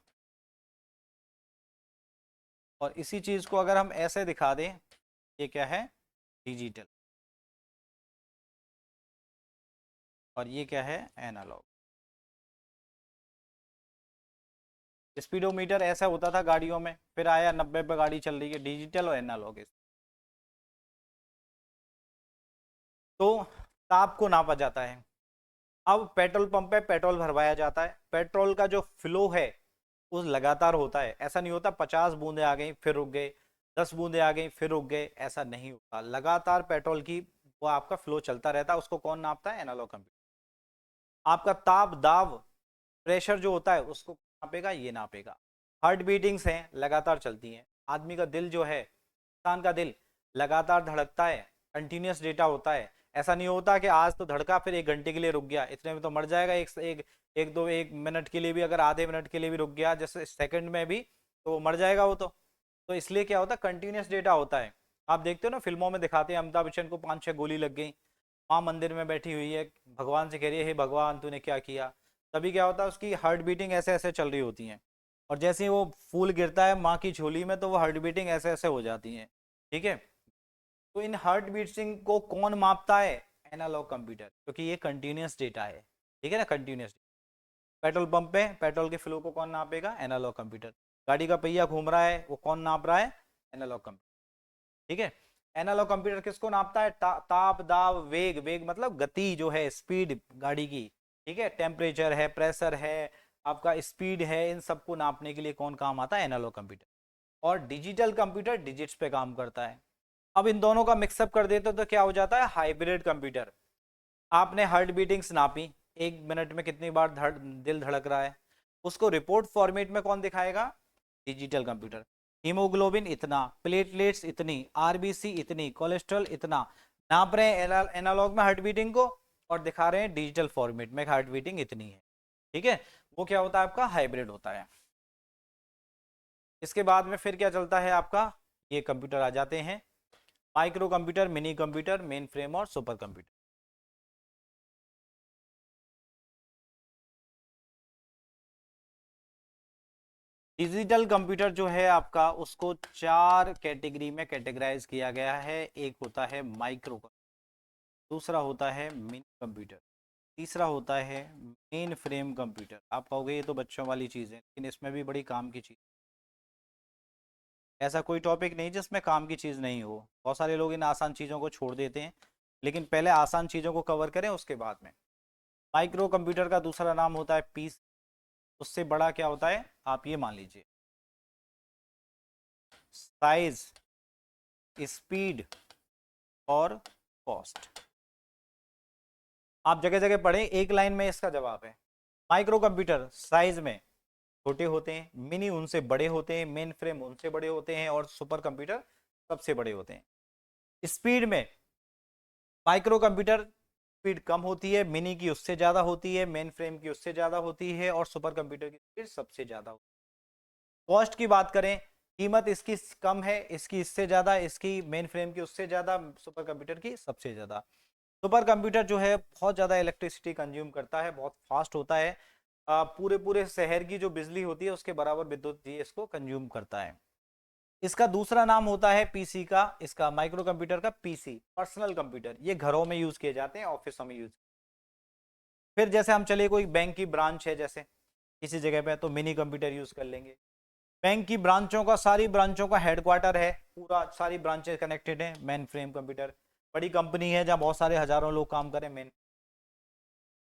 और इसी चीज को अगर हम ऐसे दिखा दें, ये क्या है, डिजिटल, और ये क्या है, एनालॉग। स्पीडोमीटर ऐसा होता था गाड़ियों में, फिर आया 90 पे गाड़ी चल रही है, डिजिटल और एनालॉग। तो ताप को नापा जाता है। अब पेट्रोल पंप पे पेट्रोल भरवाया जाता है, पेट्रोल का जो फ्लो है वो लगातार होता है, ऐसा नहीं होता 50 बूंदे आ गई फिर रुक गए, 10 बूंदे आ गई फिर रुक गए, ऐसा नहीं होता। लगातार पेट्रोल की वो आपका फ्लो चलता रहता है, उसको कौन नापता है, एनालॉग कंप्यूटर। आपका ताप दाब प्रेशर जो होता है उसको नापेगा, ये नापेगा। हार्ट बीटिंग्स हैं, लगातार चलती हैं। आदमी का दिल जो है, इंसान का दिल लगातार धड़कता है, कंटिन्यूस डेटा होता है। ऐसा नहीं होता कि आज तो धड़का फिर 1 घंटे के लिए रुक गया, इतने में तो मर जाएगा। एक मिनट के लिए भी, अगर आधे मिनट के लिए भी रुक गया जैसे सेकंड में भी, तो वो मर जाएगा वो तो इसलिए क्या होता है, कंटिन्यूस डेटा होता है। आप देखते हो ना फिल्मों में दिखाते हैं, अमिताभ बच्चन को 5-6 गोली लग गई, माँ मंदिर में बैठी हुई है, भगवान से कह रही है हे भगवान तूने क्या किया, तभी क्या होता है उसकी हार्ट बीटिंग ऐसे ऐसे चल रही होती है, और जैसे ही वो फूल गिरता है माँ की झोली में तो वो हार्ट बीटिंग ऐसे ऐसे हो जाती है। ठीक है, तो इन हार्ट बीटिंग को कौन मापता है, एनालॉग कंप्यूटर, क्योंकि ये कंटिन्यूस डेटा है। ठीक है ना, कंटिन्यूस। पेट्रोल पंप पे पेट्रोल के फ्लो को कौन नापेगा, एनालॉग कंप्यूटर। गाड़ी का पहिया घूम रहा है, वो कौन नाप रहा है, एनालॉग कंप्यूटर। ठीक है, एनालॉग कंप्यूटर किसको नापता है, ताप दाब वेग, वेग मतलब गति जो है, स्पीड गाड़ी की। ठीक है, टेम्परेचर है, प्रेशर है, आपका स्पीड है, इन सबको नापने के लिए कौन काम आता है, एनालॉग कंप्यूटर। और डिजिटल कंप्यूटर डिजिट्स पे काम करता है। अब इन दोनों का मिक्सअप कर देते तो क्या हो जाता है, हाइब्रिड कंप्यूटर। आपने हार्ट बीटिंग्स नापी, 1 मिनट में कितनी बार दिल धड़क रहा है, उसको रिपोर्ट फॉर्मेट में कौन दिखाएगा, डिजिटल कंप्यूटर। हीमोग्लोबिन इतना, प्लेटलेट्स इतनी, आरबीसी इतनी, कोलेस्ट्रॉल इतना, नाप रहे हैं एनालॉग में हार्ट बीटिंग को, और दिखा रहे हैं डिजिटल फॉर्मेट में हार्ट बीटिंग इतनी है। ठीक है, वो क्या होता है आपका, हाइब्रिड होता है। इसके बाद में फिर क्या चलता है आपका, ये कंप्यूटर आ जाते हैं, micro computer, mini computer, main frame और सुपर कंप्यूटर। डिजिटल कंप्यूटर जो है आपका, उसको 4 कैटेगरी में कैटेगराइज किया गया है। एक होता है माइक्रो, दूसरा होता है मिनी कंप्यूटर, तीसरा होता है मेन फ्रेम कंप्यूटर। आप कहोगे ये तो बच्चों वाली चीज़ है, लेकिन इसमें भी बड़ी काम की चीज़। ऐसा कोई टॉपिक नहीं जिसमें काम की चीज़ नहीं हो। बहुत सारे लोग इन आसान चीज़ों को छोड़ देते हैं, लेकिन पहले आसान चीज़ों को कवर करें उसके बाद में। माइक्रो कंप्यूटर का दूसरा नाम होता है पीस। उससे बड़ा क्या होता है, आप ये मान लीजिए, साइज, स्पीड और कॉस्ट। आप जगह जगह पढ़े, एक लाइन में इसका जवाब है। माइक्रो कंप्यूटर साइज में छोटे होते हैं, मिनी उनसे बड़े होते हैं, मेन फ्रेम उनसे बड़े होते हैं, और सुपर कंप्यूटर सबसे बड़े होते हैं। स्पीड में माइक्रो कंप्यूटर स्पीड कम होती है, मिनी की उससे ज्यादा होती है, मेन फ्रेम की उससे ज्यादा होती है, और सुपर कंप्यूटर की स्पीड सबसे ज्यादा होती है। कॉस्ट की बात करें, कीमत इसकी कम है, इसकी इससे ज्यादा, इसकी मेन फ्रेम की उससे ज्यादा, सुपर कंप्यूटर की सबसे ज्यादा। सुपर कंप्यूटर जो है बहुत ज़्यादा इलेक्ट्रिसिटी कंज्यूम करता है, बहुत फास्ट होता है, पूरे पूरे शहर की जो बिजली होती है उसके बराबर विद्युत ये इसको कंज्यूम करता है। इसका दूसरा नाम होता है पीसी का, इसका माइक्रो कंप्यूटर का पीसी, पर्सनल कंप्यूटर। ये घरों में यूज किए जाते हैं, ऑफिसों में यूज। फिर जैसे हम चले, कोई बैंक की ब्रांच है जैसे किसी जगह पे, तो मिनी कंप्यूटर यूज कर लेंगे। बैंक की ब्रांचों का, सारी ब्रांचों का हेडक्वार्टर है, पूरा सारी ब्रांचेस कनेक्टेड है, मेन फ्रेम कंप्यूटर। बड़ी कंपनी है जहाँ बहुत सारे हजारों लोग काम करें, मेन।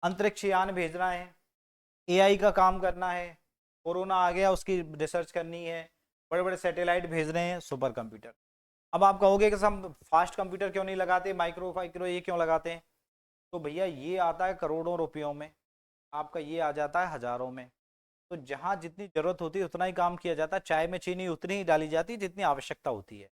अंतरिक्ष यान भेजना है, एआई का काम करना है, कोरोना आ गया उसकी रिसर्च करनी है, बड़े बड़े सैटेलाइट भेज रहे हैं, सुपर कंप्यूटर। अब आप कहोगे कि हम फास्ट कंप्यूटर क्यों नहीं लगाते, माइक्रो माइक्रो ये क्यों लगाते हैं, तो भैया ये आता है करोड़ों रुपयों में, आपका ये आ जाता है हजारों में। तो जहां जितनी जरूरत होती है उतना ही काम किया जाता है, चाय में चीनी उतनी ही डाली जाती है जितनी आवश्यकता होती है।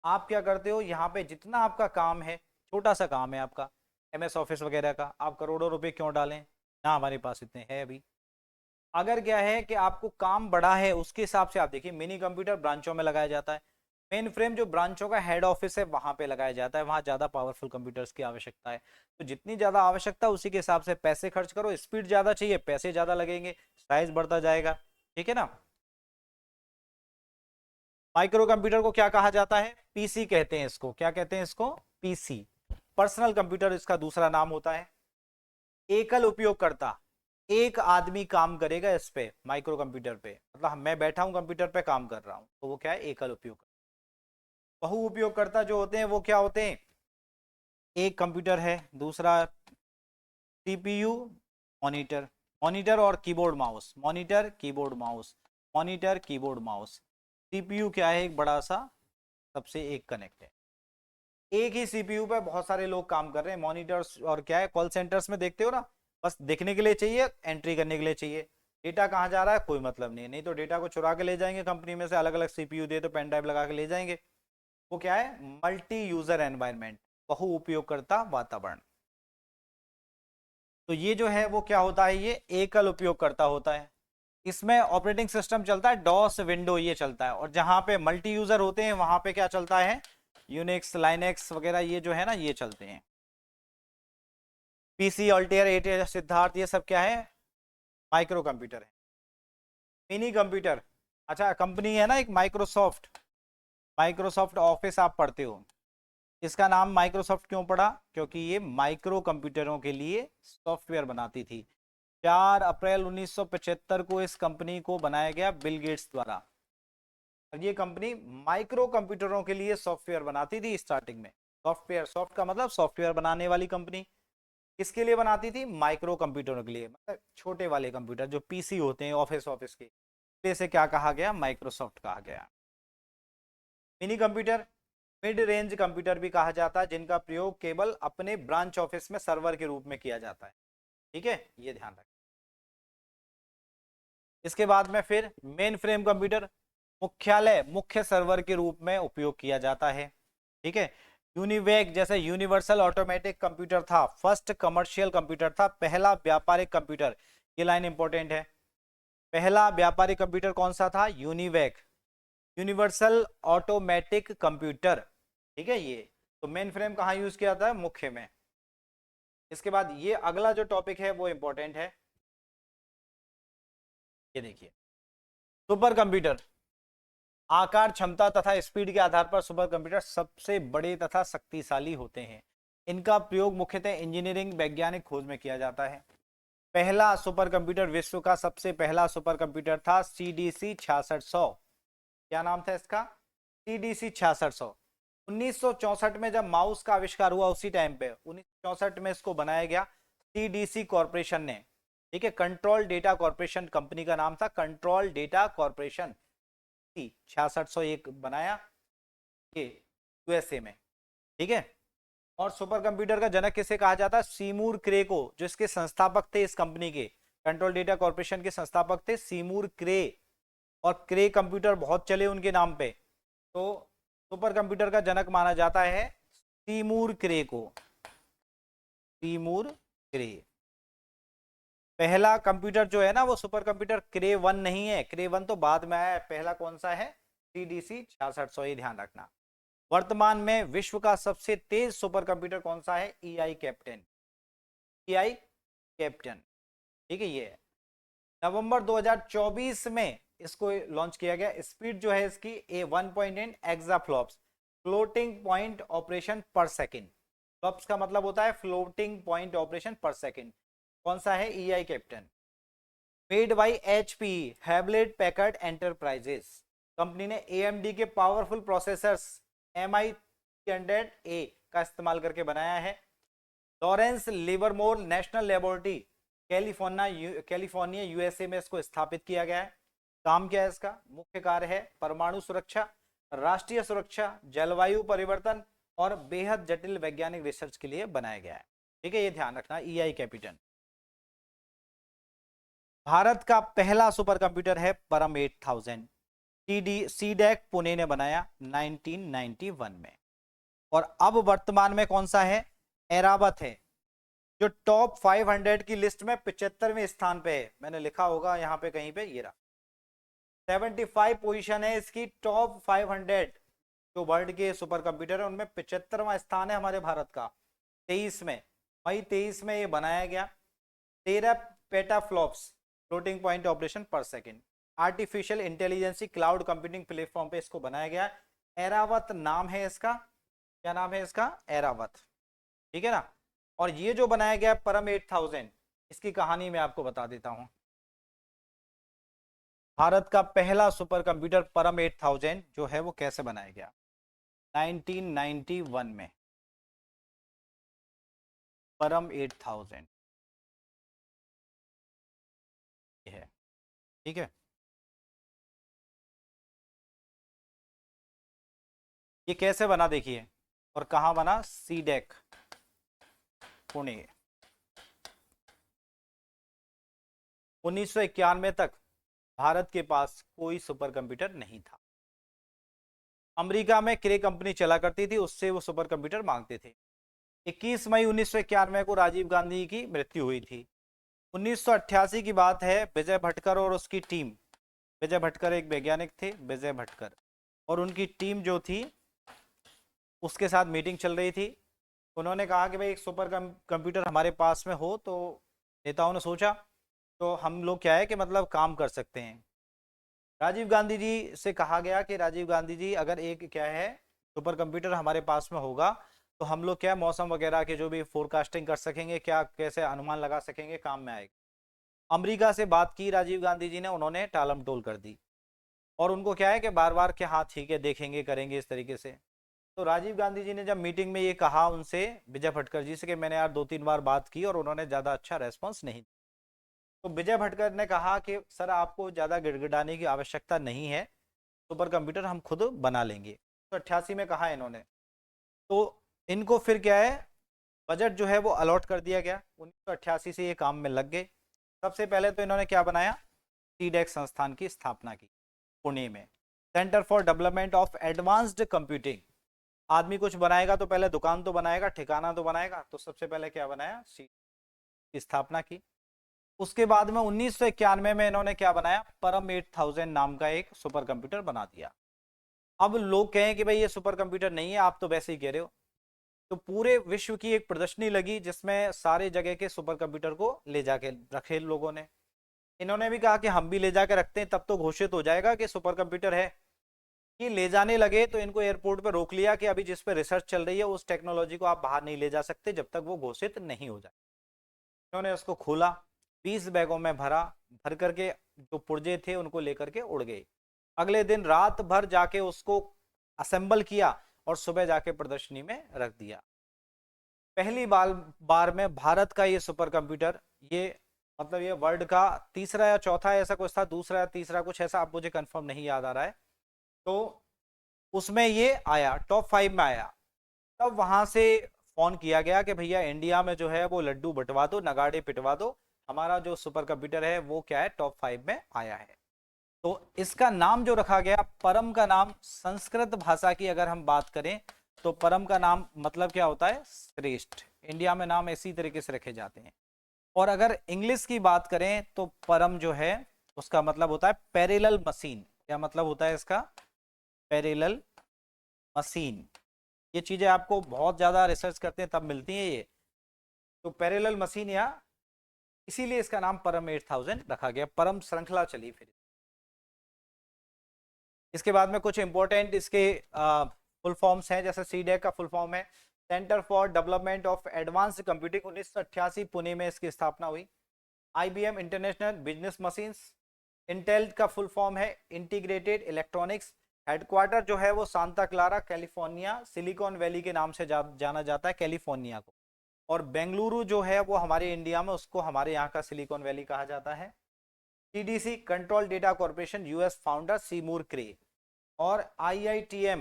आप क्या करते हो, यहाँ पे जितना आपका काम है, छोटा सा काम है आपका, एमएस ऑफिस वगैरह का, आप करोड़ों रुपए क्यों डालें, ना हमारे पास इतने हैं अभी। अगर क्या है कि आपको काम बड़ा है, उसके हिसाब से आप देखिए, मिनी कंप्यूटर ब्रांचों में लगाया जाता है, मेन फ्रेम जो ब्रांचों का हेड ऑफिस है वहां पे लगाया जाता है, वहां ज्यादा पावरफुल कंप्यूटर्स की आवश्यकता है। तो जितनी ज्यादा आवश्यकता उसी के हिसाब से पैसे खर्च करो, स्पीड ज्यादा चाहिए पैसे ज्यादा लगेंगे, साइज बढ़ता जाएगा। ठीक है ना। माइक्रो कंप्यूटर को क्या कहा जाता है, पीसी कहते हैं इसको, क्या कहते हैं इसको, पीसी। पर्सनल कंप्यूटर इसका दूसरा नाम होता है। एकल उपयोगकर्ता, एक आदमी काम करेगा इस पे, माइक्रो कंप्यूटर पे, मतलब मैं बैठा हूं कंप्यूटर पे काम कर रहा हूं, तो वो क्या है, एकल उपयोग। बहु उपयोगकर्ता जो होते हैं वो क्या होते हैं, एक कंप्यूटर है, दूसरा सीपीयू, मॉनिटर, मॉनिटर और keyboard mouse, monitor keyboard mouse, monitor keyboard mouse. CPU क्या है, एक बड़ा सा, सबसे एक कनेक्ट है। एक ही सीपीयू पे बहुत सारे लोग काम कर रहे हैं, मॉनिटर्स और क्या है, कॉल सेंटर्स में देखते हो ना, बस देखने के लिए चाहिए, एंट्री करने के लिए चाहिए। डेटा कहाँ जा रहा है कोई मतलब नहीं, नहीं तो डेटा को चुरा के ले जाएंगे कंपनी में से, अलग अलग सीपीयू दे तो पेन ड्राइव लगा के ले जाएंगे। वो क्या है, मल्टी यूजर एनवायरनमेंट, बहु उपयोगकर्ता वातावरण। तो ये जो है वो क्या होता है, ये एकल उपयोगकर्ता होता है। इसमें ऑपरेटिंग सिस्टम चलता है डॉस विंडो ये चलता है, और जहां पे मल्टी यूजर होते हैं वहां पे क्या चलता है, यूनिक्स लाइनेक्स वगैरह ये जो है ना ये चलते हैं। पीसी अल्टेयर एटेर सिद्धार्थ ये सब क्या है, माइक्रो कंप्यूटर है। मिनी कंप्यूटर, अच्छा कंपनी है ना एक माइक्रोसॉफ्ट, माइक्रोसॉफ्ट ऑफिस आप पढ़ते हो, इसका नाम माइक्रोसॉफ्ट क्यों पड़ा, क्योंकि ये माइक्रो कंप्यूटरों के लिए सॉफ्टवेयर बनाती थी। 4 अप्रैल 1975 को इस कंपनी को बनाया गया बिल गेट्स द्वारा। ये कंपनी माइक्रो कंप्यूटरों के लिए सॉफ्टवेयर बनाती थी स्टार्टिंग में। सॉफ्टवेयर, सॉफ्ट का मतलब सॉफ्टवेयर बनाने वाली कंपनी। किसके लिए बनाती थी, माइक्रो कंप्यूटरों के लिए, मतलब छोटे वाले कंप्यूटर जो पीसी होते हैं ऑफिस ऑफिस के, इसे क्या कहा गया, माइक्रोसॉफ्ट कहा गया। Mini computer, mid range computer भी कहा जाता है, जिनका प्रयोग केवल अपने ब्रांच ऑफिस में सर्वर के रूप में किया जाता है। ठीक है, ये ध्यान रखें। इसके बाद में फिर मेन फ्रेम कंप्यूटर, मुख्यालय मुख्य सर्वर के रूप में उपयोग किया जाता है। ठीक है, यूनिवेक जैसे यूनिवर्सल ऑटोमेटिक कंप्यूटर था, फर्स्ट कमर्शियल कंप्यूटर था, पहला व्यापारिक कंप्यूटर। ये लाइन इंपॉर्टेंट है, पहला व्यापारिक कंप्यूटर कौन सा था, यूनिवेक, यूनिवर्सल ऑटोमेटिक कंप्यूटर। ठीक है, ये तो मेन फ्रेम कहाँ यूज किया था, मुख्य में। इसके बाद ये अगला जो टॉपिक है वो इंपॉर्टेंट है, ये देखिए सुपर कंप्यूटर। आकार, क्षमता तथा स्पीड के आधार पर सुपर कंप्यूटर सबसे बड़े तथा शक्तिशाली होते हैं। इनका प्रयोग मुख्यतः इंजीनियरिंग वैज्ञानिक खोज में किया जाता है। पहला सुपर कंप्यूटर, विश्व का सबसे पहला सुपर कंप्यूटर था CDC 6600। क्या नाम था इसका, CDC 6600। 1964 में जब माउस का आविष्कार हुआ, उसी टाइम पे 1964 में इसको बनाया गया CDC कॉरपोरेशन ने। ठीक है, कंट्रोल डेटा कॉरपोरेशन कंपनी का नाम था, कंट्रोल डेटा कॉरपोरेशन। 6601 बनाया ये USA में। ठीक है, और सुपर कंप्यूटर का जनक किसे कहा जाता है, सीमूर क्रे को, जो इसके संस्थापक थे, इस कंपनी के कंट्रोल डेटा कॉर्पोरेशन के संस्थापक थे सीमूर क्रे। और क्रे कंप्यूटर बहुत चले उनके नाम पे, तो सुपर कंप्यूटर का जनक माना जाता है सीमूर क्रे को, सीमूर क्रे। पहला कंप्यूटर जो है ना वो सुपर कंप्यूटर क्रे 1 नहीं है, क्रे 1 तो बाद में आया है, पहला कौन सा है, CDC 6600, ये ध्यान रखना। वर्तमान में विश्व का सबसे तेज सुपर कंप्यूटर कौन सा है, EI कैप्टन, EI कैप्टन। ठीक है, ये नवंबर 2024 में इसको लॉन्च किया गया। स्पीड जो है इसकी 1.8 एक्साफ्लॉप्स, floating point operation per second. Flops का मतलब होता है floating point operation per second. कौन सा है, EI captain. Made by HP, Hewlett Packard enterprises. Company ने AMD के पावरफुल प्रोसेसर्स MI300A का इस्तेमाल करके बनाया है। Lawrence Livermore national laboratory, California USA में इसको स्थापित किया गया है। काम क्या है इसका, मुख्य कार्य है परमाणु सुरक्षा, राष्ट्रीय सुरक्षा, जलवायु परिवर्तन और बेहद जटिल वैज्ञानिक रिसर्च के लिए बनाया गया है। ठीक है, ये ध्यान रखना, EI कैपिटल। भारत का पहला सुपर कंप्यूटर है परम 8000, CDEC पुणे ने बनाया 1991 में। और अब वर्तमान में कौन सा है, एरावत है, जो टॉप 500 की लिस्ट में 75वें स्थान पे है। मैंने लिखा होगा यहाँ पे कहीं पे, ये रहा 75 पोजीशन है इसकी, टॉप 500 जो वर्ल्ड के सुपर कंप्यूटर है उनमें 75वां स्थान है हमारे भारत का। 23 में, मई 23 में ये बनाया गया। 13 petaflops, floating point operation per second. Artificial intelligency cloud computing platform पे इसको बनाया गया। एरावत नाम है इसका, क्या नाम है इसका, एरावत। ठीक है ना। और ये जो बनाया गया परम 8000, इसकी कहानी मैं आपको बता देता हूं। भारत का पहला सुपर कंप्यूटर परम 8000 जो है वो कैसे बनाया गया, 1991 में परम 8000 है। ठीक है, ये कैसे बना देखिए, और कहां बना, सीडेक पुणे। 1991 तक भारत के पास कोई सुपर कंप्यूटर नहीं था। अमेरिका में क्रे कंपनी चला करती थी, उससे वो सुपर कंप्यूटर मांगते थे। 21 मई 1991 को राजीव गांधी की मृत्यु हुई थी। 1988 की बात है, विजय भटकर और उसकी टीम, विजय भटकर एक वैज्ञानिक थे, विजय भटकर और उनकी टीम जो थी उसके साथ मीटिंग चल रही थी। उन्होंने कहा कि भाई एक सुपर कंप्यूटर हमारे पास में हो, तो नेताओं ने सोचा तो हम लोग क्या है कि मतलब काम कर सकते हैं। राजीव गांधी जी से कहा गया कि राजीव गांधी जी अगर एक क्या है सुपर कंप्यूटर हमारे पास में होगा तो हम लोग क्या मौसम वगैरह के जो भी फोरकास्टिंग कर सकेंगे, क्या कैसे अनुमान लगा सकेंगे, काम में आएगा। अमेरिका से बात की राजीव गांधी जी ने, उन्होंने टालमटोल कर दी और उनको क्या है कि बार बार कि हाँ ठीक है देखेंगे करेंगे इस तरीके से। तो राजीव गांधी जी ने जब मीटिंग में ये कहा उनसे, विजय भटकर जी से, कि मैंने यार 2-3 बार बात की और उन्होंने ज़्यादा अच्छा रेस्पॉन्स नहीं, तो विजय भटकर ने कहा कि सर आपको ज़्यादा गिड़गिड़ाने की आवश्यकता नहीं है, सुपर कंप्यूटर हम खुद बना लेंगे। तो 88 में कहा इन्होंने। तो इनको फिर क्या है बजट जो है वो अलॉट कर दिया गया। 1988 से ये काम में लग गए। सबसे पहले तो इन्होंने क्या बनाया, सीडेक संस्थान की स्थापना की पुणे में, centre for development of advanced computing. आदमी कुछ बनाएगा तो पहले दुकान तो बनाएगा, ठिकाना तो बनाएगा, तो सबसे पहले क्या बनाया, सी की स्थापना की। उसके बाद में 1991 में इन्होंने क्या बनाया, परम 8000 नाम का एक सुपर कंप्यूटर बना दिया। अब लोग कहें कि भाई ये सुपर कंप्यूटर नहीं है, आप तो वैसे ही कह रहे हो। तो पूरे विश्व की एक प्रदर्शनी लगी जिसमें सारे जगह के सुपर कंप्यूटर को ले जाके रखे लोगों ने। इन्होंने भी कहा कि हम भी ले जाके रखते हैं, तब तो घोषित हो जाएगा कि सुपर कंप्यूटर है। ये ले जाने लगे तो इनको एयरपोर्ट पर रोक लिया कि अभी जिस पे रिसर्च चल रही है उस टेक्नोलॉजी को आप बाहर नहीं ले जा सकते जब तक वो घोषित नहीं हो जाए। इन्होंने उसको खोला, 20 बैगों में भरा, भर करके जो पुर्जे थे उनको लेकर के उड़ गए। अगले दिन रात भर जाके उसको असेंबल किया और सुबह जाके प्रदर्शनी में रख दिया। पहली बार में भारत का ये सुपर कंप्यूटर, ये मतलब ये वर्ल्ड का तीसरा या चौथा ऐसा कुछ था, दूसरा या तीसरा कुछ ऐसा, अब मुझे कंफर्म नहीं याद आ रहा है। तो उसमें ये आया, टॉप 5 में आया। तब वहां से फोन किया गया कि भैया इंडिया में जो है वो लड्डू बंटवा दो, नगाड़े पिटवा दो, हमारा जो सुपर कंप्यूटर है वो क्या है टॉप 5 में आया है। तो इसका नाम जो रखा गया, परम का नाम संस्कृत भाषा की अगर हम बात करें तो परम का नाम मतलब क्या होता है, श्रेष्ठ। इंडिया में नाम इसी तरीके से रखे जाते हैं। और अगर इंग्लिश की बात करें तो परम जो है उसका मतलब होता है पैरेलल मशीन। क्या मतलब होता है इसका, पैरेलल मशीन। ये चीजें आपको बहुत ज्यादा रिसर्च करते हैं तब मिलती हैं ये। तो पैरेलल मशीन, या इसीलिए इसका नाम परम 8000 रखा गया, परम श्रृंखला चली फिर। इसके बाद में कुछ इंपॉर्टेंट इसके फुल फॉर्म्स हैं, जैसे सीडेक का फुल फॉर्म है centre for development of advanced computing, 1988 Pune में इसकी स्थापना हुई। IBM international business machines, Intel का फुल फॉर्म है इंटीग्रेटेड इलेक्ट्रॉनिक्स। हेडक्वार्टर जो है वो Santa Clara California, silicon valley के नाम से जाना जाता है कैलिफोर्निया को। और बेंगलुरु जो है वो हमारे इंडिया में, उसको हमारे यहाँ का सिलिकॉन वैली कहा जाता है। CDC control data corporation, US founder Seymour Cray. और IITM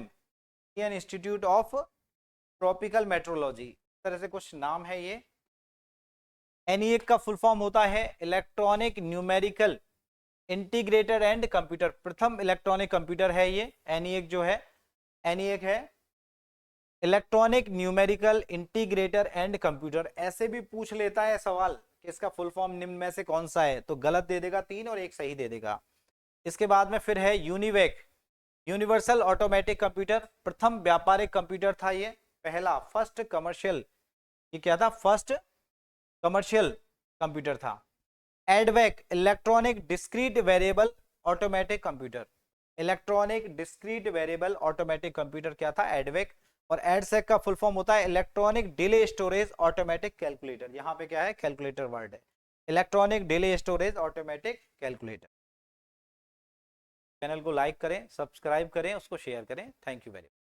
Indian institute of tropical meteorology, इस तरह से कुछ नाम है ये। ENIAC का फुल फॉर्म होता है electronic numerical integrated and computer, प्रथम इलेक्ट्रॉनिक कंप्यूटर है ये। ENIAC जो है, ENIAC है electronic numerical integrator and computer. ऐसे भी पूछ लेता है सवाल कि इसका फुल फॉर्म निम्न में से कौन सा है, तो गलत दे देगा 3 और एक सही दे देगा। इसके बाद में फिर है यूनिवेक, यूनिवर्सल ऑटोमेटिक कंप्यूटर, प्रथम व्यापारिक कंप्यूटर था ये, पहला फर्स्ट कमर्शियल, ये क्या था, फर्स्ट कमर्शियल कंप्यूटर था। EDVAC electronic discrete variable automatic computer, electronic discrete variable automatic computer क्या था, एडवेक। और एडसेक का फुल फॉर्म होता है electronic delay storage automatic calculator, यहाँ पे क्या है कैलकुलेटर वर्ड है, electronic delay storage automatic calculator. Channel को लाइक करें, सब्सक्राइब करें, उसको शेयर करें। Thank you very much.